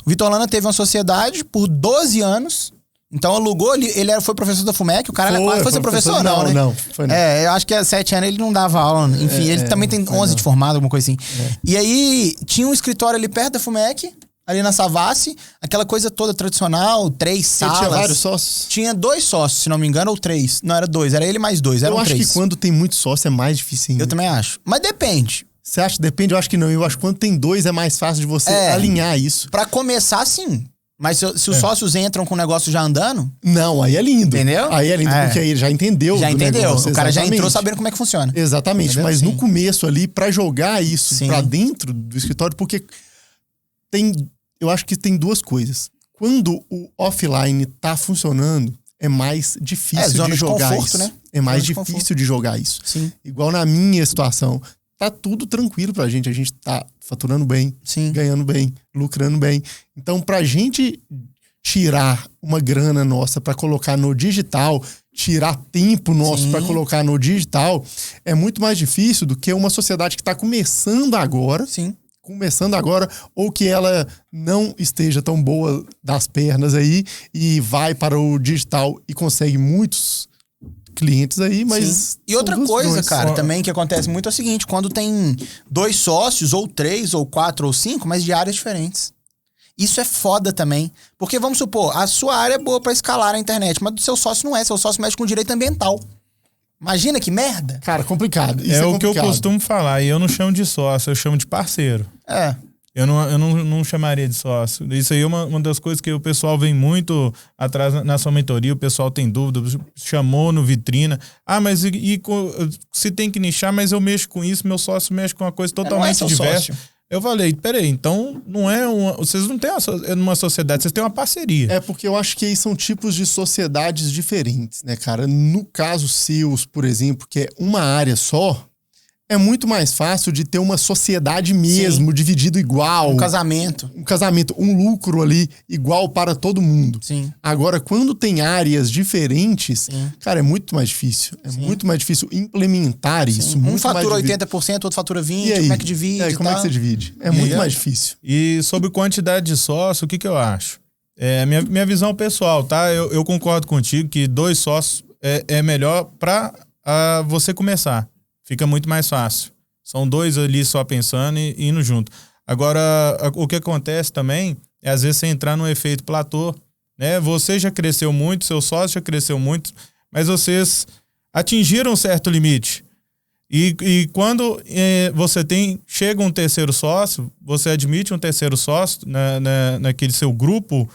O Vitor Lana teve uma sociedade por 12 anos... Então alugou, ele foi professor da FUMEC, o cara foi ser professor, não, né? Não, foi não. Eu acho que há 7 anos ele não dava aula, enfim, ele também tem 11 de formado, alguma coisa assim. E aí, tinha um escritório ali perto da FUMEC, ali na Savassi, aquela coisa toda tradicional, 3 salas. Tinha vários sócios? Tinha 2 sócios, se não me engano, ou 3. Não, era 2, era ele mais 2, eram 3. Eu acho que quando tem muito sócio é mais difícil ainda. Eu também acho, mas depende. Você acha que depende? Eu acho que não, eu acho que quando tem 2 é mais fácil de você alinhar isso. Pra começar, sim. Mas se os sócios entram com o negócio já andando... Não, aí é lindo. Entendeu? Aí é lindo, porque aí ele já entendeu. Já entendeu. Negócio, o cara já entrou sabendo como é que funciona. Exatamente. Entendeu? Mas no começo ali, pra jogar isso pra dentro do escritório, porque eu acho que tem 2 coisas. Quando o offline tá funcionando, é mais difícil de jogar conforto, isso. Né? É mais difícil de jogar isso. Sim. Igual na minha situação. Tá tudo tranquilo pra gente. A gente tá faturando bem, ganhando bem, lucrando bem. Então, pra gente tirar uma grana nossa pra colocar no digital, tirar tempo nosso pra colocar no digital, é muito mais difícil do que uma sociedade que tá começando agora. Ou que ela não esteja tão boa das pernas aí e vai para o digital e consegue muitos clientes aí, mas... Sim. E outra coisa, cara, também que acontece muito é o seguinte, quando tem 2 sócios, ou 3, ou 4, ou 5, mas de áreas diferentes. Isso é foda também. Porque, vamos supor, a sua área é boa pra escalar a internet, mas do seu sócio não é. Seu sócio mexe com direito ambiental. Imagina que merda. Cara, complicado. Isso É o complicado. que eu costumo falar, e eu não chamo de sócio, eu chamo de parceiro. É. Eu não chamaria de sócio. Isso aí é uma das coisas que o pessoal vem muito atrás na sua mentoria, o pessoal tem dúvida, chamou no vitrina. Ah, mas se tem que nichar, mas eu mexo com isso, meu sócio mexe com uma coisa totalmente seu diversa. sócio. Eu falei, peraí, então não é vocês não têm uma sociedade, vocês têm uma parceria. É porque eu acho que aí são tipos de sociedades diferentes, né, cara? No caso seus, por exemplo, que é uma área só, é muito mais fácil de ter uma sociedade mesmo, dividido igual. Um casamento. Um casamento, um lucro ali igual para todo mundo. Sim. Agora, quando tem áreas diferentes, Sim. cara, é muito mais difícil. É muito mais difícil implementar isso. Um muito fatura mais difícil. 80%, outro fatura 20%, E aí? como é que divide? Como é que você divide? É muito mais difícil. E sobre quantidade de sócio, o que eu acho? Minha visão pessoal, tá? Eu concordo contigo que 2 sócios é melhor para você começar. Fica muito mais fácil. São 2 ali só pensando e indo junto. Agora, o que acontece também é às vezes você entrar no efeito platô, né? Você já cresceu muito, seu sócio já cresceu muito, mas vocês atingiram um certo limite. E quando chega um terceiro sócio, você admite um terceiro sócio naquele seu grupo,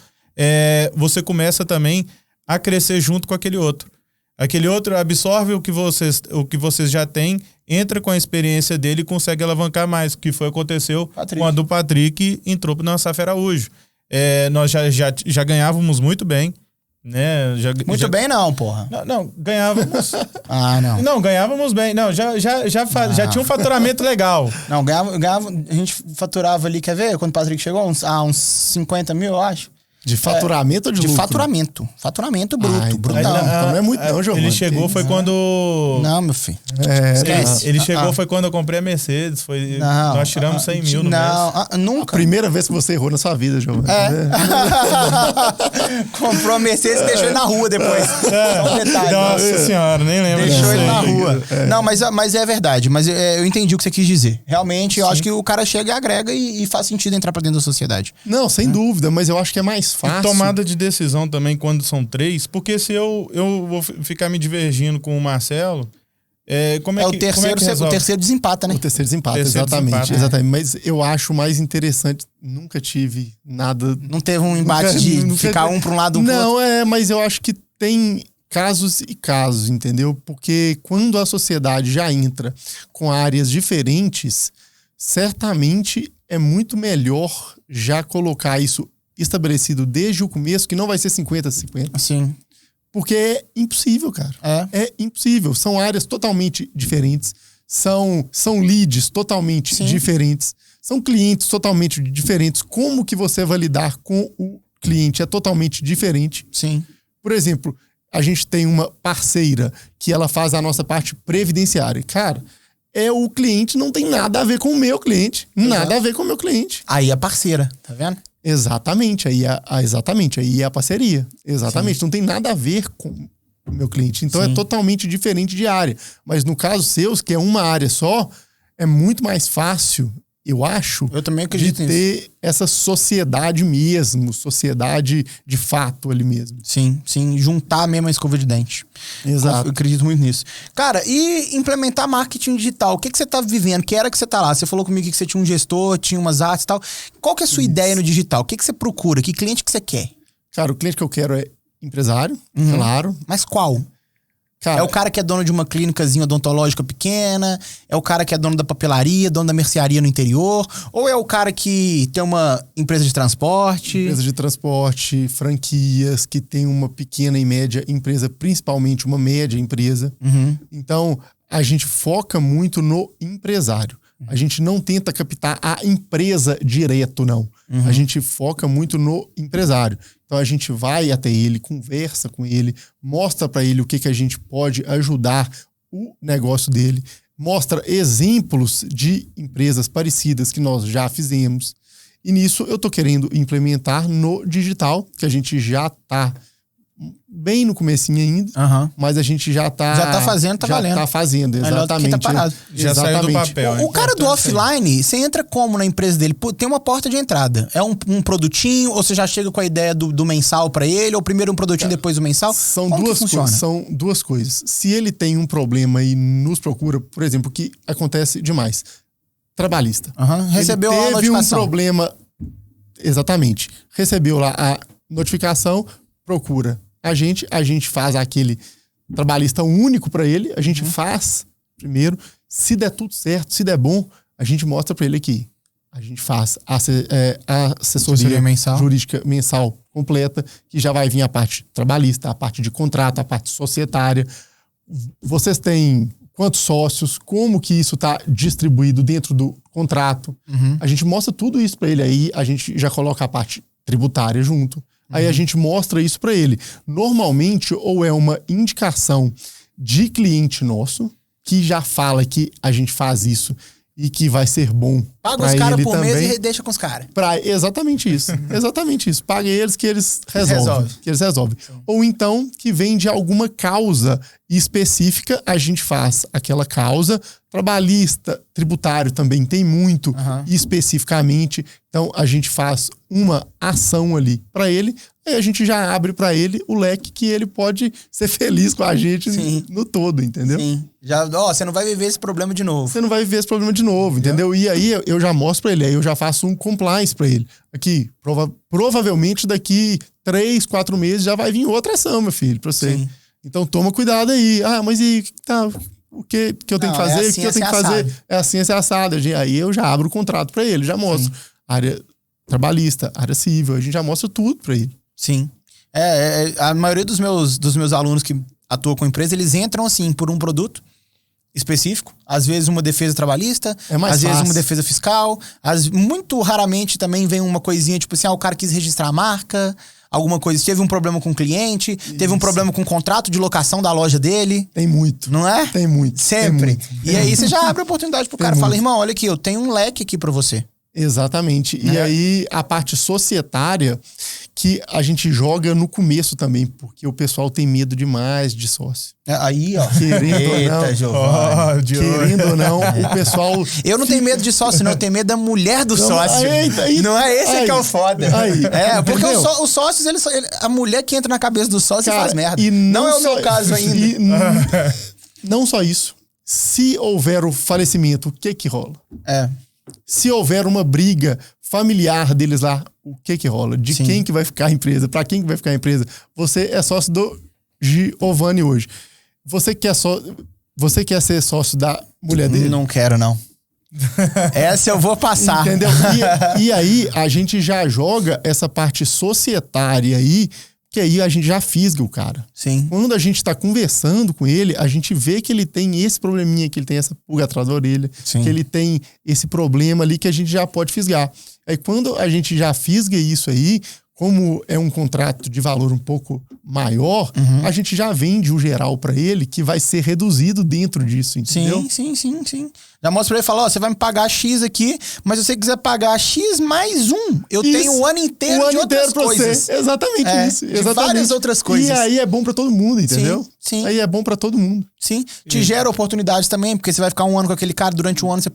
você começa também a crescer junto com aquele outro. Aquele outro absorve o que vocês já têm, entra com a experiência dele e consegue alavancar mais, que foi o que aconteceu quando o Patrick entrou na SAF Araújo. Nós já ganhávamos muito bem, né? Muito bem não, porra. Não, ganhávamos... não. Não, ganhávamos bem. Não, já tinha um faturamento legal. Não, ganhava, a gente faturava ali, quer ver? Quando o Patrick chegou, uns 50 mil, eu acho. De faturamento ou de lucro? Faturamento. Faturamento bruto. Então não é muito não, Giovanni. Ele chegou foi quando... Não, meu filho. Esquece. Ele chegou foi quando eu comprei a Mercedes. Nós tiramos 100 mil no mês. Nunca. A primeira vez que você errou na sua vida, Giovanni. Comprou a Mercedes e deixou ele na rua depois. Só um detalhe. Nossa senhora, nem lembro. Deixou ele na rua. Não, mas é verdade. Mas eu entendi o que você quis dizer. Realmente, eu acho que o cara chega e agrega e faz sentido entrar pra dentro da sociedade. Não, sem dúvida. Mas eu acho que é mais fácil. E tomada de decisão também quando são 3, porque se eu vou ficar me divergindo com o Marcelo, o terceiro desempata, né? O terceiro desempata, exatamente. Mas eu acho mais interessante, nunca tive nada... Não teve um embate de ficar um para um lado, um pro outro? Não, mas eu acho que tem casos e casos, entendeu? Porque quando a sociedade já entra com áreas diferentes, certamente é muito melhor já colocar isso estabelecido desde o começo, que não vai ser 50-50. Sim. Porque é impossível, cara. É impossível. São áreas totalmente diferentes. São leads totalmente diferentes. São clientes totalmente diferentes. Como que você vai lidar com o cliente é totalmente diferente. Sim. Por exemplo, a gente tem uma parceira que ela faz a nossa parte previdenciária. Cara, o cliente não tem nada a ver com o meu cliente. Nada a ver com o meu cliente. Aí é parceira, tá vendo? Exatamente, aí é a parceria. Exatamente, Sim. não tem nada a ver com o meu cliente. Então é totalmente diferente de área. Mas no caso seus, que é uma área só, é muito mais fácil, eu acho, eu também acredito de ter essa sociedade mesmo, sociedade de fato ali mesmo. Sim, juntar mesmo a escova de dente. Exato. Eu acredito muito nisso. Cara, e implementar marketing digital? O que você tá vivendo? Que era que você tá lá? Você falou comigo que você tinha um gestor, tinha umas artes e tal. Qual que é a sua ideia no digital? O que você procura? Que cliente que você quer? Cara, o cliente que eu quero é empresário, claro. Mas qual? Cara, é o cara que é dono de uma clínicazinha odontológica pequena? É o cara que é dono da papelaria, dono da mercearia no interior? Ou é o cara que tem uma empresa de transporte? Empresa de transporte, franquias, que tem uma pequena e média empresa, principalmente uma média empresa. Então, a gente foca muito no empresário. A gente não tenta captar a empresa direto, não. A gente foca muito no empresário. Então a gente vai até ele, conversa com ele, mostra para ele o que a gente pode ajudar o negócio dele, mostra exemplos de empresas parecidas que nós já fizemos. E nisso eu tô querendo implementar no digital, que a gente já tá bem no comecinho ainda, mas a gente já tá fazendo, tá valendo. Já tá fazendo, exatamente. Tá parado. Já saiu do papel. O cara do offline, você entra como na empresa dele? Pô, tem uma porta de entrada. É um produtinho, ou você já chega com a ideia do mensal pra ele, ou primeiro um produtinho, depois o mensal? São duas coisas. Se ele tem um problema e nos procura, por exemplo, o que acontece demais, trabalhista. Recebeu a notificação. Teve um problema, exatamente. Recebeu lá a notificação, procura a gente faz aquele trabalhista único para ele, a gente faz primeiro, se der tudo certo, se der bom, a gente mostra para ele aqui. A gente faz a assessoria jurídica mensal completa, que já vai vir a parte trabalhista, a parte de contrato, a parte societária. Vocês têm quantos sócios, como que isso está distribuído dentro do contrato. A gente mostra tudo isso para ele, aí a gente já coloca a parte tributária junto. Aí a gente mostra isso para ele. Normalmente, ou é uma indicação de cliente nosso, que já fala que a gente faz isso e que vai ser bom. Paga os caras por mês e deixa com os caras. Exatamente isso. Exatamente isso. Paga eles que eles resolvem. Ou então, que vem de alguma causa específica, a gente faz aquela causa. Trabalhista, tributário também tem muito especificamente. Então, a gente faz uma ação ali para ele, e a gente já abre para ele o leque que ele pode ser feliz com a gente no todo, entendeu? Sim. Você não vai viver esse problema de novo. Você não vai viver esse problema de novo, entendeu? E aí eu já mostro para ele, aí eu já faço um compliance para ele. Aqui, provavelmente daqui 3, 4 meses já vai vir outra ação, meu filho, para você. Sim. Então toma cuidado aí. Mas e o que eu tenho que fazer? O que eu tenho que fazer? É assim, é assado. Aí eu já abro o contrato para ele, já mostro. Área trabalhista, área civil, a gente já mostra tudo para ele. Sim. A maioria dos meus alunos que atuam com empresa, eles entram assim por um produto específico. Às vezes uma defesa trabalhista, às vezes uma defesa fiscal. Muito raramente também vem uma coisinha tipo assim, o cara quis registrar a marca, alguma coisa. Teve um problema com o cliente, teve um problema com o contrato de locação da loja dele. Tem muito. Não é? Tem muito. Sempre. E aí você já abre a oportunidade pro cara. Fala, irmão, olha aqui, eu tenho um leque aqui pra você. Exatamente. E aí a parte societária que a gente joga no começo também, porque o pessoal tem medo demais de sócio. Aí, ó. Querendo ou não, o pessoal... Eu não tenho medo de sócio, não. Eu tenho medo da mulher do sócio. Não é esse que é o foda. Porque os sócios, a mulher que entra na cabeça do sócio faz merda. Não é o meu caso ainda. Não só isso. Se houver o falecimento, o que rola? Se houver uma briga familiar deles lá, o que rola? De quem que vai ficar a empresa? Pra quem que vai ficar a empresa? Você é sócio do Giovanni hoje. Você quer ser sócio da mulher dele? Não quero, não. Essa eu vou passar. Entendeu? E aí a gente já joga essa parte societária aí, que aí a gente já fisga o cara. Sim. Quando a gente tá conversando com ele, a gente vê que ele tem esse probleminha, que ele tem essa pulga atrás da orelha, que ele tem esse problema ali que a gente já pode fisgar. Aí quando a gente já fisga isso aí, como é um contrato de valor um pouco maior, a gente já vende o geral para ele, que vai ser reduzido dentro disso, entendeu? Sim. Já mostra pra ele e fala, você vai me pagar X aqui, mas se você quiser pagar X mais eu tenho o ano inteiro de outras coisas. Exatamente isso. Exatamente. Várias outras coisas. E aí é bom pra todo mundo, entendeu? Sim. Aí é bom pra todo mundo. Sim. Te gera oportunidades também, porque você vai ficar um ano com aquele cara, durante um ano você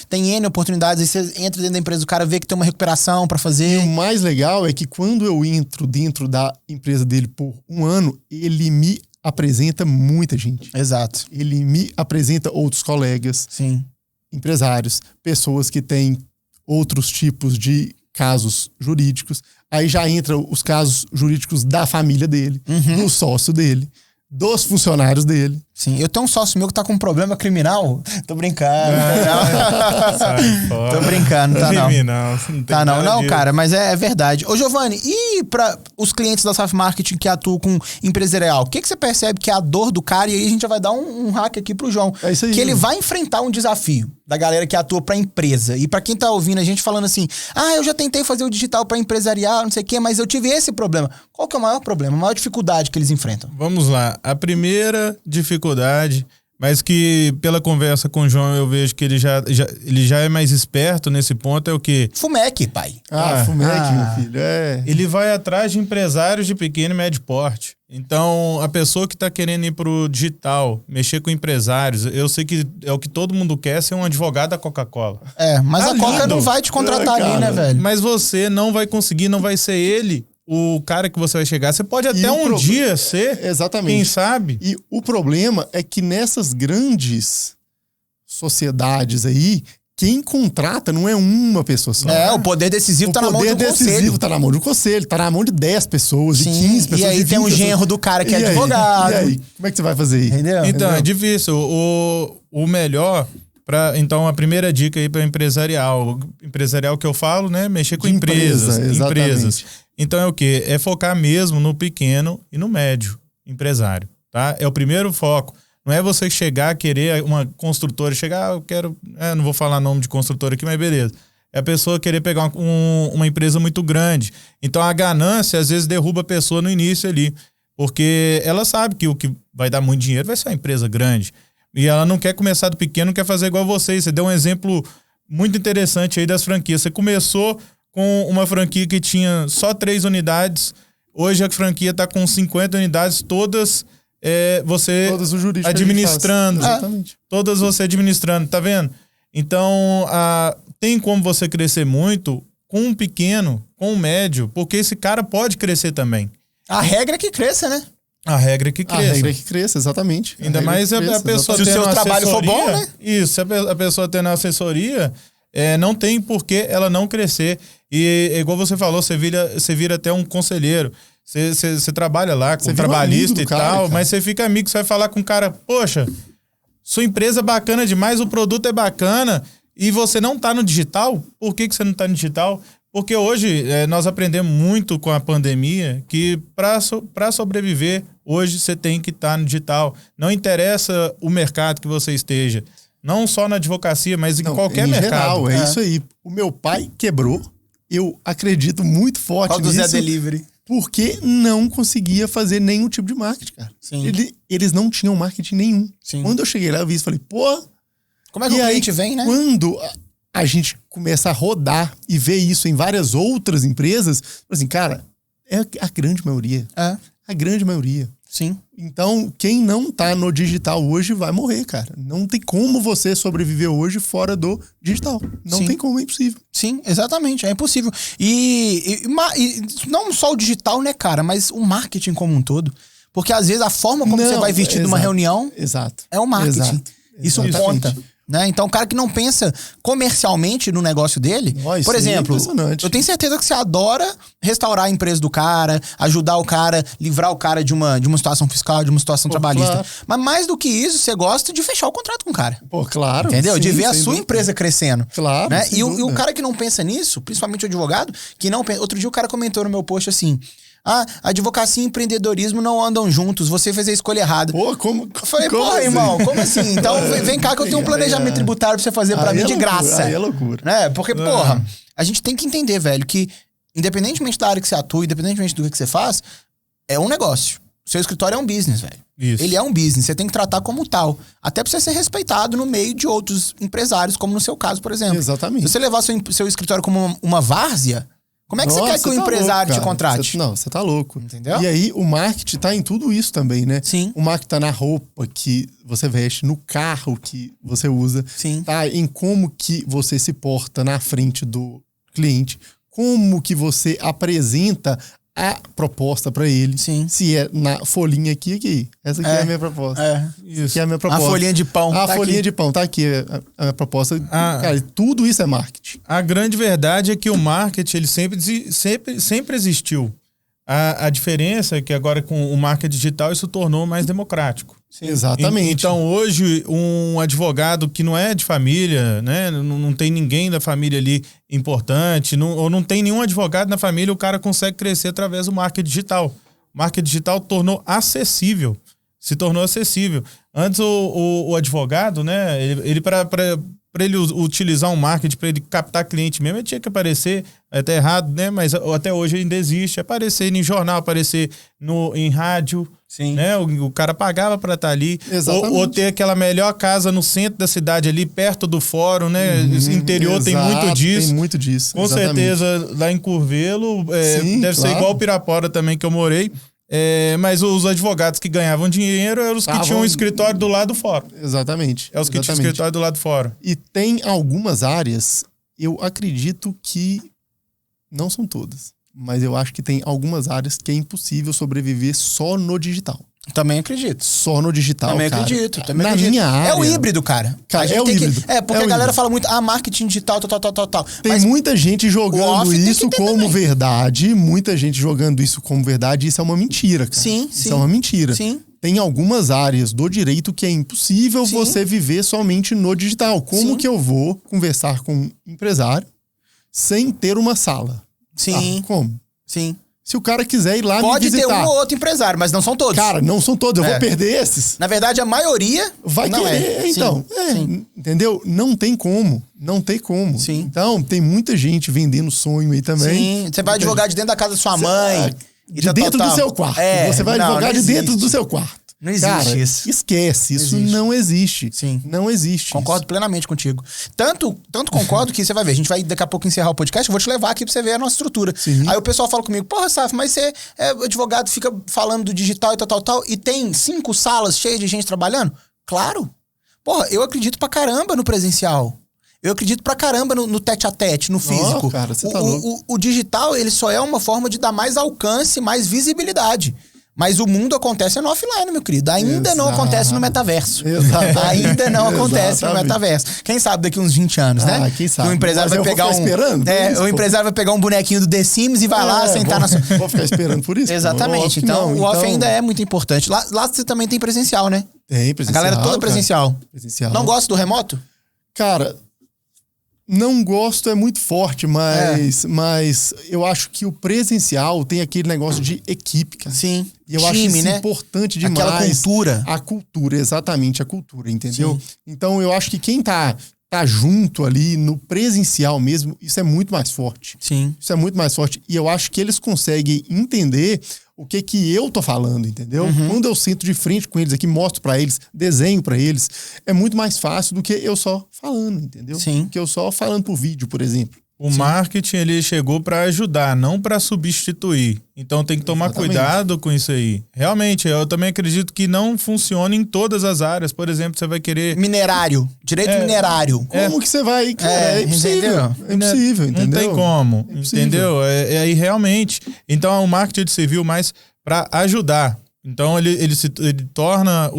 tem N oportunidades, aí você entra dentro da empresa do cara, vê que tem uma recuperação pra fazer. E o mais legal é que quando eu entro dentro da empresa dele por um ano, ele me apresenta muita gente. Exato. Ele me apresenta outros colegas. Sim. Empresários, pessoas que têm outros tipos de casos jurídicos. Aí já entram os casos jurídicos da família dele, do sócio dele, dos funcionários dele. Sim, eu tenho um sócio meu que tá com um problema criminal. Tô brincando. Tô brincando, tá não. Tá não, cara, mas é verdade. Ô, Giovanni, e para os clientes da SAF Marketing que atuam com empresarial, o que você percebe que é a dor do cara? E aí a gente já vai dar um hack aqui pro João. É isso aí. Que ele vai enfrentar um desafio da galera que atua pra empresa. E pra quem tá ouvindo a gente falando assim, eu já tentei fazer o digital pra empresarial, não sei o quê, mas eu tive esse problema. Qual que é o maior problema, a maior dificuldade que eles enfrentam? Vamos lá. A primeira dificuldade mas que pela conversa com o João eu vejo que ele já é mais esperto nesse ponto, é o quê? Fumec, pai. Fumec, meu filho. Ele vai atrás de empresários de pequeno e médio porte. Então, a pessoa que está querendo ir pro digital, mexer com empresários, eu sei que é o que todo mundo quer, ser um advogado da Coca-Cola. Mas Tá a Coca lindo. não vai te contratar ali, né, velho? Mas você não vai conseguir, não vai ser ele o cara que você vai chegar. Você pode até dia ser, Exatamente. quem sabe? E o problema é que nessas grandes sociedades aí, quem contrata não é uma pessoa só. O poder decisivo tá na mão do O poder decisivo conselho. tá na mão do conselho, tá na mão de 10 pessoas, de Sim, 15 pessoas. e aí de tem 20 um genro pessoas. do cara que é E aí? advogado. E aí? Como é que você vai fazer aí? Entendeu? Então, é difícil. O melhor... Então, a primeira dica aí para empresarial que eu falo, né? Mexer com De empresas. exatamente. Então, é o quê? É focar mesmo no pequeno e no médio empresário, tá? É o primeiro foco. Não é você chegar, querer uma construtora, eu quero... não vou falar nome de construtora aqui, mas beleza. É a pessoa querer pegar uma empresa muito grande. Então, a ganância, às vezes, derruba a pessoa no início ali. Porque ela sabe que o que vai dar muito dinheiro vai ser uma empresa grande. E ela não quer começar do pequeno, não quer fazer igual vocês. Você deu um exemplo muito interessante aí das franquias. Você começou com uma franquia que tinha só 3 unidades. Hoje a franquia está com 50 unidades, todas Todas o jurídico administrando. Exatamente. Todas você administrando, tá vendo? Então, tem como você crescer muito com um pequeno, com um médio, porque esse cara pode crescer também. A regra é que cresça, né? A regra é que cresça. A regra é que cresça, exatamente. Ainda mais a pessoa Se o tendo seu trabalho for assessoria, bom, né? Isso, se a pessoa tendo assessoria, não tem por que ela não crescer. E igual você falou, você vira até um conselheiro. Você trabalha lá com Você vira um trabalhista amigo e do cara, tal, cara. mas você fica amigo, você vai falar com o cara, poxa, sua empresa é bacana demais, o produto é bacana, e você não tá no digital? Por que você não tá no digital? Porque hoje nós aprendemos muito com a pandemia que para sobreviver, hoje você tem que estar no digital. Não interessa o mercado que você esteja. Não só na advocacia, mas em qualquer mercado. Geral, isso aí. O meu pai quebrou. Eu acredito muito forte Qual do nisso. Zé Delivery? Porque não conseguia fazer nenhum tipo de marketing, cara. Sim. Eles não tinham marketing nenhum. Sim. Quando eu cheguei lá, eu vi isso e falei, pô... Como é que o cliente vem, né? Quando a gente começa a rodar e ver isso em várias outras empresas, assim, cara, é a grande maioria. A grande maioria. Sim. Então, quem não tá no digital hoje vai morrer, cara. Não tem como você sobreviver hoje fora do digital. Não tem como, é impossível. Sim, exatamente, é impossível. E não só o digital, né, cara, mas o marketing como um todo. Porque às vezes a forma como você vai vestir numa reunião é o marketing. Exato. Isso conta. Né? Então, o cara que não pensa comercialmente no negócio dele, por exemplo, eu tenho certeza que você adora restaurar a empresa do cara, ajudar o cara, livrar o cara de uma situação fiscal, de uma situação trabalhista. Claro. Mas mais do que isso, você gosta de fechar o contrato com o cara. Pô, claro. Entendeu? Sim, de ver a sem sua dúvida. empresa crescendo. Claro. Né? sem E o dúvida. cara que não pensa nisso, principalmente o advogado, que não pensa. Outro dia o cara comentou no meu post assim: advocacia e empreendedorismo não andam juntos, você fez a escolha errada. Pô, como? Eu falei, como porra, assim? irmão, como assim? Então vem cá que eu tenho um planejamento tributário pra você fazer pra mim de graça. Aí é loucura. Né? Porque, porra, a gente tem que entender, velho, que independentemente da área que você atua, independentemente do que você faz, é um negócio. Seu escritório é um business, velho. Isso. Ele é um business, você tem que tratar como tal. Até pra você ser respeitado no meio de outros empresários, como no seu caso, por exemplo. Exatamente. Se você levar seu escritório como uma várzea, como é que você quer que o empresário te contrate? Você tá louco. Entendeu? E aí, o marketing tá em tudo isso também, né? Sim. O marketing tá na roupa que você veste, no carro que você usa. Sim. Tá em como que você se porta na frente do cliente. Como que você apresenta a proposta pra ele. Sim. Se é na folhinha aqui. Essa aqui é a minha proposta. Isso. Aqui é a minha proposta. A folhinha de pão. A tá folhinha aqui. de pão tá aqui. A minha proposta. Cara, tudo isso é marketing. A grande verdade é que o marketing ele sempre existiu. A diferença é que agora com o marketing digital isso tornou mais democrático. Sim. Exatamente. Então hoje um advogado que não é de família, né, não tem ninguém da família ali importante, ou não tem nenhum advogado na família, o cara consegue crescer através do marketing digital. O marketing digital se tornou acessível. Antes o advogado, né, ele para ele utilizar um marketing, para ele captar cliente mesmo, ele tinha que aparecer, até errado, né? Mas até hoje ainda existe, aparecer em jornal, aparecer em rádio, Sim. Né? O cara pagava para estar ali. Ou ter aquela melhor casa no centro da cidade ali, perto do fórum, né? Interior tem muito disso. Tem muito disso. Com certeza, lá em Curvelo, deve ser igual o Pirapora também, que eu morei. Mas os advogados que ganhavam dinheiro eram os que tinham um escritório do lado do fórum. Exatamente. É os que tinham escritório do lado do fórum. E tem algumas áreas, eu acredito que não são todas, mas eu acho que tem algumas áreas que é impossível sobreviver só no digital. Também acredito. Só no digital, também cara. Acredito. Também Na acredito. minha área... É o híbrido, cara. É o híbrido. Porque a galera fala muito, marketing digital, tal. Tem muita gente jogando isso como também. Verdade. Muita gente jogando isso como verdade. Isso é uma mentira, cara. Sim. Isso é uma mentira. Sim. Tem algumas áreas do direito que é impossível você viver somente no digital. Como que eu vou conversar com um empresário sem ter uma sala? Sim. Como? Sim. Se o cara quiser ir lá Pode me visitar. ter um ou outro empresário, mas não são todos. Cara, não são todos. Eu vou perder esses. Na verdade, a maioria vai querer. Então, entendeu? Não tem como. Não tem como. Sim. Então, tem muita gente vendendo sonho aí também. Sim. Você vai advogar de dentro da casa da sua mãe. De dentro do seu quarto. Você vai advogar de dentro do seu quarto. Não existe isso. Esquece. Isso não existe. Sim. Não existe. Concordo plenamente contigo. Tanto concordo que você vai ver. A gente vai daqui a pouco encerrar o podcast. Eu vou te levar aqui pra você ver a nossa estrutura. Sim. Aí o pessoal fala comigo, porra, Saf, mas você é advogado, fica falando do digital e tal. E tem 5 salas cheias de gente trabalhando? Claro. Porra, eu acredito pra caramba no presencial. Eu acredito pra caramba no tete-a-tete, no físico. Oh, cara, você tá louco. O digital, ele só é uma forma de dar mais alcance, mais visibilidade. Mas o mundo acontece no offline, meu querido. Ainda não acontece no metaverso. Ainda não acontece no metaverso. Quem sabe daqui uns 20 anos, né? Quem sabe. O empresário vai pegar o empresário vai pegar um bonequinho do The Sims e vai lá sentar na sua... Vou ficar esperando por isso. Exatamente. Então, o off ainda é muito importante. Lá você também tem presencial, né? Tem presencial. A galera toda presencial. Presencial. Não gosta do remoto? Cara... Não gosto, é muito forte, mas eu acho que o presencial tem aquele negócio de equipe, cara. Sim. E eu acho isso importante demais. Aquela cultura. A cultura, exatamente, a cultura, entendeu? Sim. Então eu acho que quem tá junto ali no presencial mesmo, isso é muito mais forte. Sim. Isso é muito mais forte. E eu acho que eles conseguem entender o que eu tô falando, entendeu? Quando eu sento de frente com eles aqui, mostro pra eles, desenho pra eles, é muito mais fácil do que eu só falando, entendeu? Sim. Do que eu só falando por vídeo, por exemplo. O marketing, ele chegou para ajudar, não para substituir. Então tem que tomar cuidado com isso aí. Realmente, eu também acredito que não funciona em todas as áreas. Por exemplo, você vai querer... Minerário. Direito minerário. Como que você vai... É impossível. É impossível, entendeu? Não tem como, entendeu? Aí realmente... Então o marketing ele serviu mais para ajudar. Então ele torna...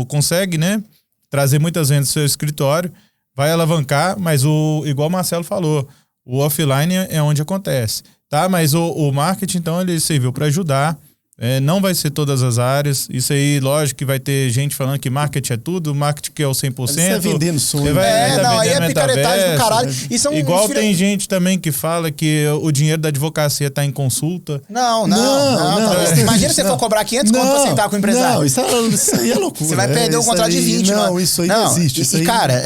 consegue, né? Trazer muitas vendas do seu escritório. Vai alavancar, mas igual o Marcelo falou, o offline é onde acontece, tá? Mas o marketing, então, ele serviu para ajudar, não vai ser todas as áreas, isso aí, lógico que vai ter gente falando que marketing é tudo, marketing que é o 100%. Você tá vendendo sonho. Aí é picaretagem do caralho. Isso é igual tem gente também que fala que o dinheiro da advocacia tá em consulta. Não. Imagina se você for cobrar 500 conto pra sentar com o empresário. Não, isso aí é loucura. Você vai perder um contrato de 20, mano. Não, isso aí não existe. Cara,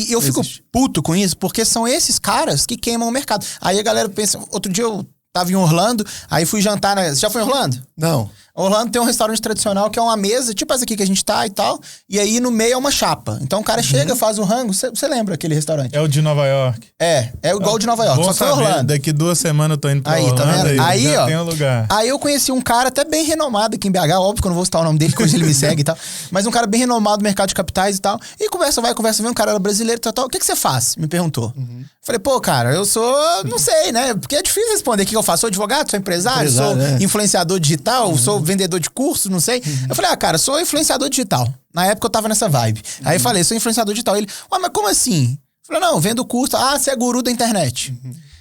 eu fico puto com isso, porque são esses caras que queimam o mercado. Aí a galera pensa... Outro dia eu tava em Orlando, aí fui jantar... Você já foi em Orlando? Não. Orlando tem um restaurante tradicional que é uma mesa, tipo essa aqui que a gente tá e tal, e aí no meio é uma chapa. Então o cara chega, faz o rango, você lembra aquele restaurante? É o de Nova York. É igual o de Nova York, Bom só que foi Orlando. Daqui 2 semanas eu tô indo pra Orlando. Tá vendo? Aí ó, tem um lugar. Aí eu conheci um cara até bem renomado aqui em BH, óbvio que eu não vou citar o nome dele, porque hoje ele me segue e tal, mas um cara bem renomado no mercado de capitais e tal, e conversa vem, um cara era brasileiro e tal. O que você faz? Me perguntou. Falei, pô, cara, eu sou, não sei, né, porque é difícil responder o que eu faço. Sou advogado, sou empresário sou influenciador digital, sou vendedor de curso, não sei. Eu falei, cara, sou influenciador digital. Na época eu tava nessa vibe. Aí eu falei, sou influenciador digital. Ele, mas como assim? Eu falei, não, vendo curso. Você é guru da internet.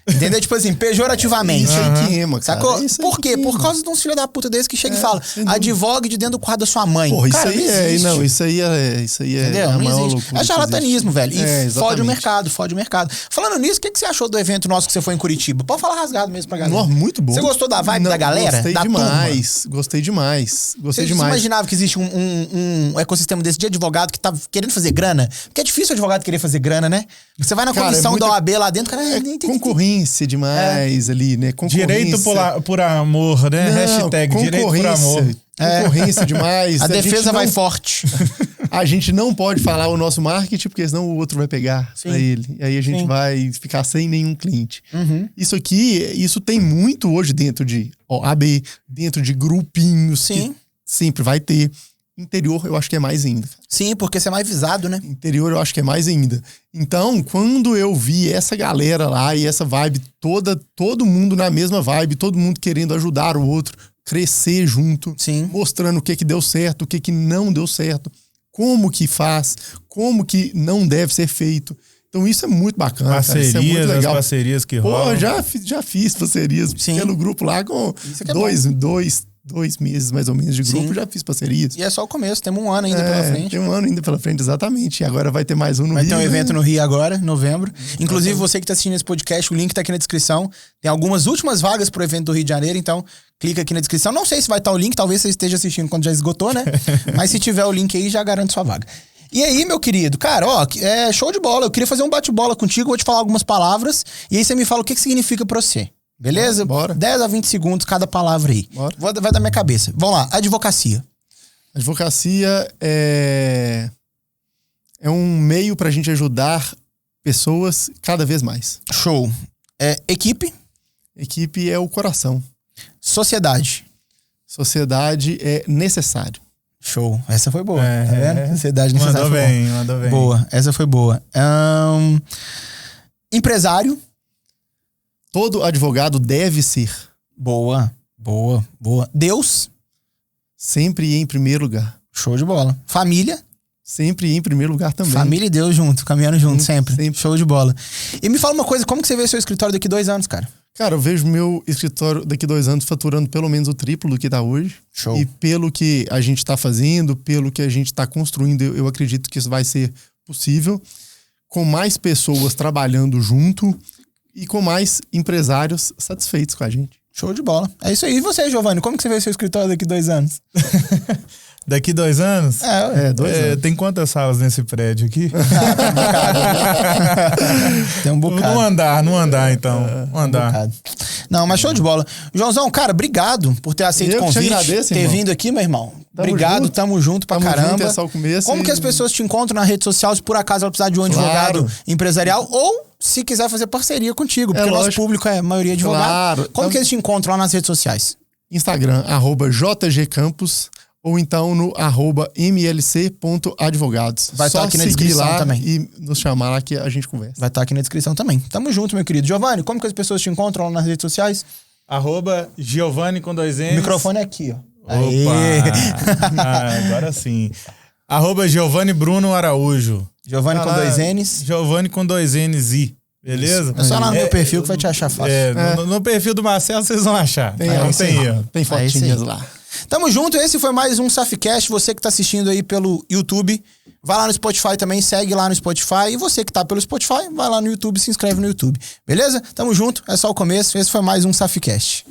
Entendeu? Tipo assim, pejorativamente. Isso aí queima, cara. Sacou? Por quê? Por causa de uns filhos da puta desse que chega e fala, advogue de dentro do quarto da sua mãe. Porra, cara, isso aí é a maior loucura. É charlatanismo, velho. E fode o mercado. Falando nisso, o que você achou do evento nosso que você foi em Curitiba? Pode falar rasgado mesmo pra galera. Muito bom. Você gostou da vibe da galera? Gostei demais. Você imaginava que existe um ecossistema desse de advogado que tá querendo fazer grana? Porque é difícil o advogado querer fazer grana, né? Você vai na comissão da OAB lá dentro, cara... concorrência demais ali, né? Direito por amor, né? Não, Hashtag direito por amor. Concorrência demais. A defesa vai forte. A gente não pode falar o nosso marketing, porque senão o outro vai pegar pra ele. E aí a gente vai ficar sem nenhum cliente. Isso tem muito hoje dentro de OAB, dentro de grupinhos, que sempre vai ter. Interior, eu acho que é mais ainda. Sim, porque você é mais visado, né? Interior, eu acho que é mais ainda. Então, quando eu vi essa galera lá e essa vibe toda, todo mundo na mesma vibe, todo mundo querendo ajudar o outro, crescer junto, mostrando o que deu certo, o que não deu certo, como que faz, como que não deve ser feito. Então isso é muito bacana, parcerias, cara. Isso é muito legal. As parcerias que rolam. Pô, já fiz parcerias pelo grupo lá com dois meses mais ou menos de grupo, já fiz parcerias. E é só o começo, temos um ano ainda pela frente. Tem um ano ainda pela frente, exatamente. E agora vai ter mais um no Rio. Vai ter um evento no Rio agora, novembro. Inclusive, você que está assistindo esse podcast, o link tá aqui na descrição. Tem algumas últimas vagas pro evento do Rio de Janeiro, então clica aqui na descrição. Não sei se vai estar o link, talvez você esteja assistindo quando já esgotou, né? Mas se tiver o link aí, já garante sua vaga. E aí, meu querido, cara, é show de bola. Eu queria fazer um bate-bola contigo, vou te falar algumas palavras, e aí você me fala o que significa pra você. Beleza? Bora. 10 a 20 segundos cada palavra aí. Bora. Vai da minha cabeça. Vamos lá. Advocacia. Advocacia é um meio pra gente ajudar pessoas cada vez mais. Show. Equipe. Equipe é o coração. Sociedade. Sociedade é necessário. Show. Essa foi boa. Tá vendo? Sociedade necessária. Mandou bem. Boa. Essa foi boa. Empresário. Todo advogado deve ser. Boa. Deus. Sempre em primeiro lugar. Show de bola. Família. Sempre em primeiro lugar também. Família e Deus junto, caminhando junto, sempre. Sempre. Show de bola. E me fala uma coisa, como que você vê seu escritório daqui 2 anos, cara? Cara, eu vejo meu escritório daqui 2 anos faturando pelo menos o triplo do que tá hoje. Show. E pelo que a gente tá fazendo, pelo que a gente tá construindo, eu acredito que isso vai ser possível. Com mais pessoas trabalhando junto e com mais empresários satisfeitos com a gente. Show de bola. É isso aí. E você, Giovanni, como que você vê seu escritório daqui 2 anos? Daqui 2 anos? 2 anos. Tem quantas salas nesse prédio aqui? Tem um bocado. No andar, então. Um andar. Não, mas show de bola. Joãozão, cara, obrigado por ter aceito o convite. Agradeço, ter vindo aqui, meu irmão. Obrigado, tamo junto pra caramba. caramba. É só o começo. Como que as pessoas te encontram na rede social, se por acaso ela precisar de um advogado empresarial ou se quiser fazer parceria contigo, porque o nosso público é a maioria advogado. Claro. Como que eles te encontram lá nas redes sociais? Instagram, @jgcampos ou então no @mlc.advogados. Vai estar aqui na descrição lá também. E nos chamar lá que a gente conversa. Vai estar aqui na descrição também. Tamo junto, meu querido. Giovanni, como que as pessoas te encontram lá nas redes sociais? @Giovanni com 2 N's. O microfone é aqui, ó. Opa! Agora sim. @Giovanni Bruno Araújo. Giovanni com 2 N's. Giovanni com 2 N's I. Beleza? É só lá no meu perfil que vai te achar fácil. No perfil do Marcelo vocês vão achar. Não tem erro. Tem fotinhas lá. Tamo junto, esse foi mais um SAFcast. Você que tá assistindo aí pelo YouTube, vai lá no Spotify também, segue lá no Spotify. E você que tá pelo Spotify, vai lá no YouTube, se inscreve no YouTube. Beleza? Tamo junto, é só o começo. Esse foi mais um SAFcast.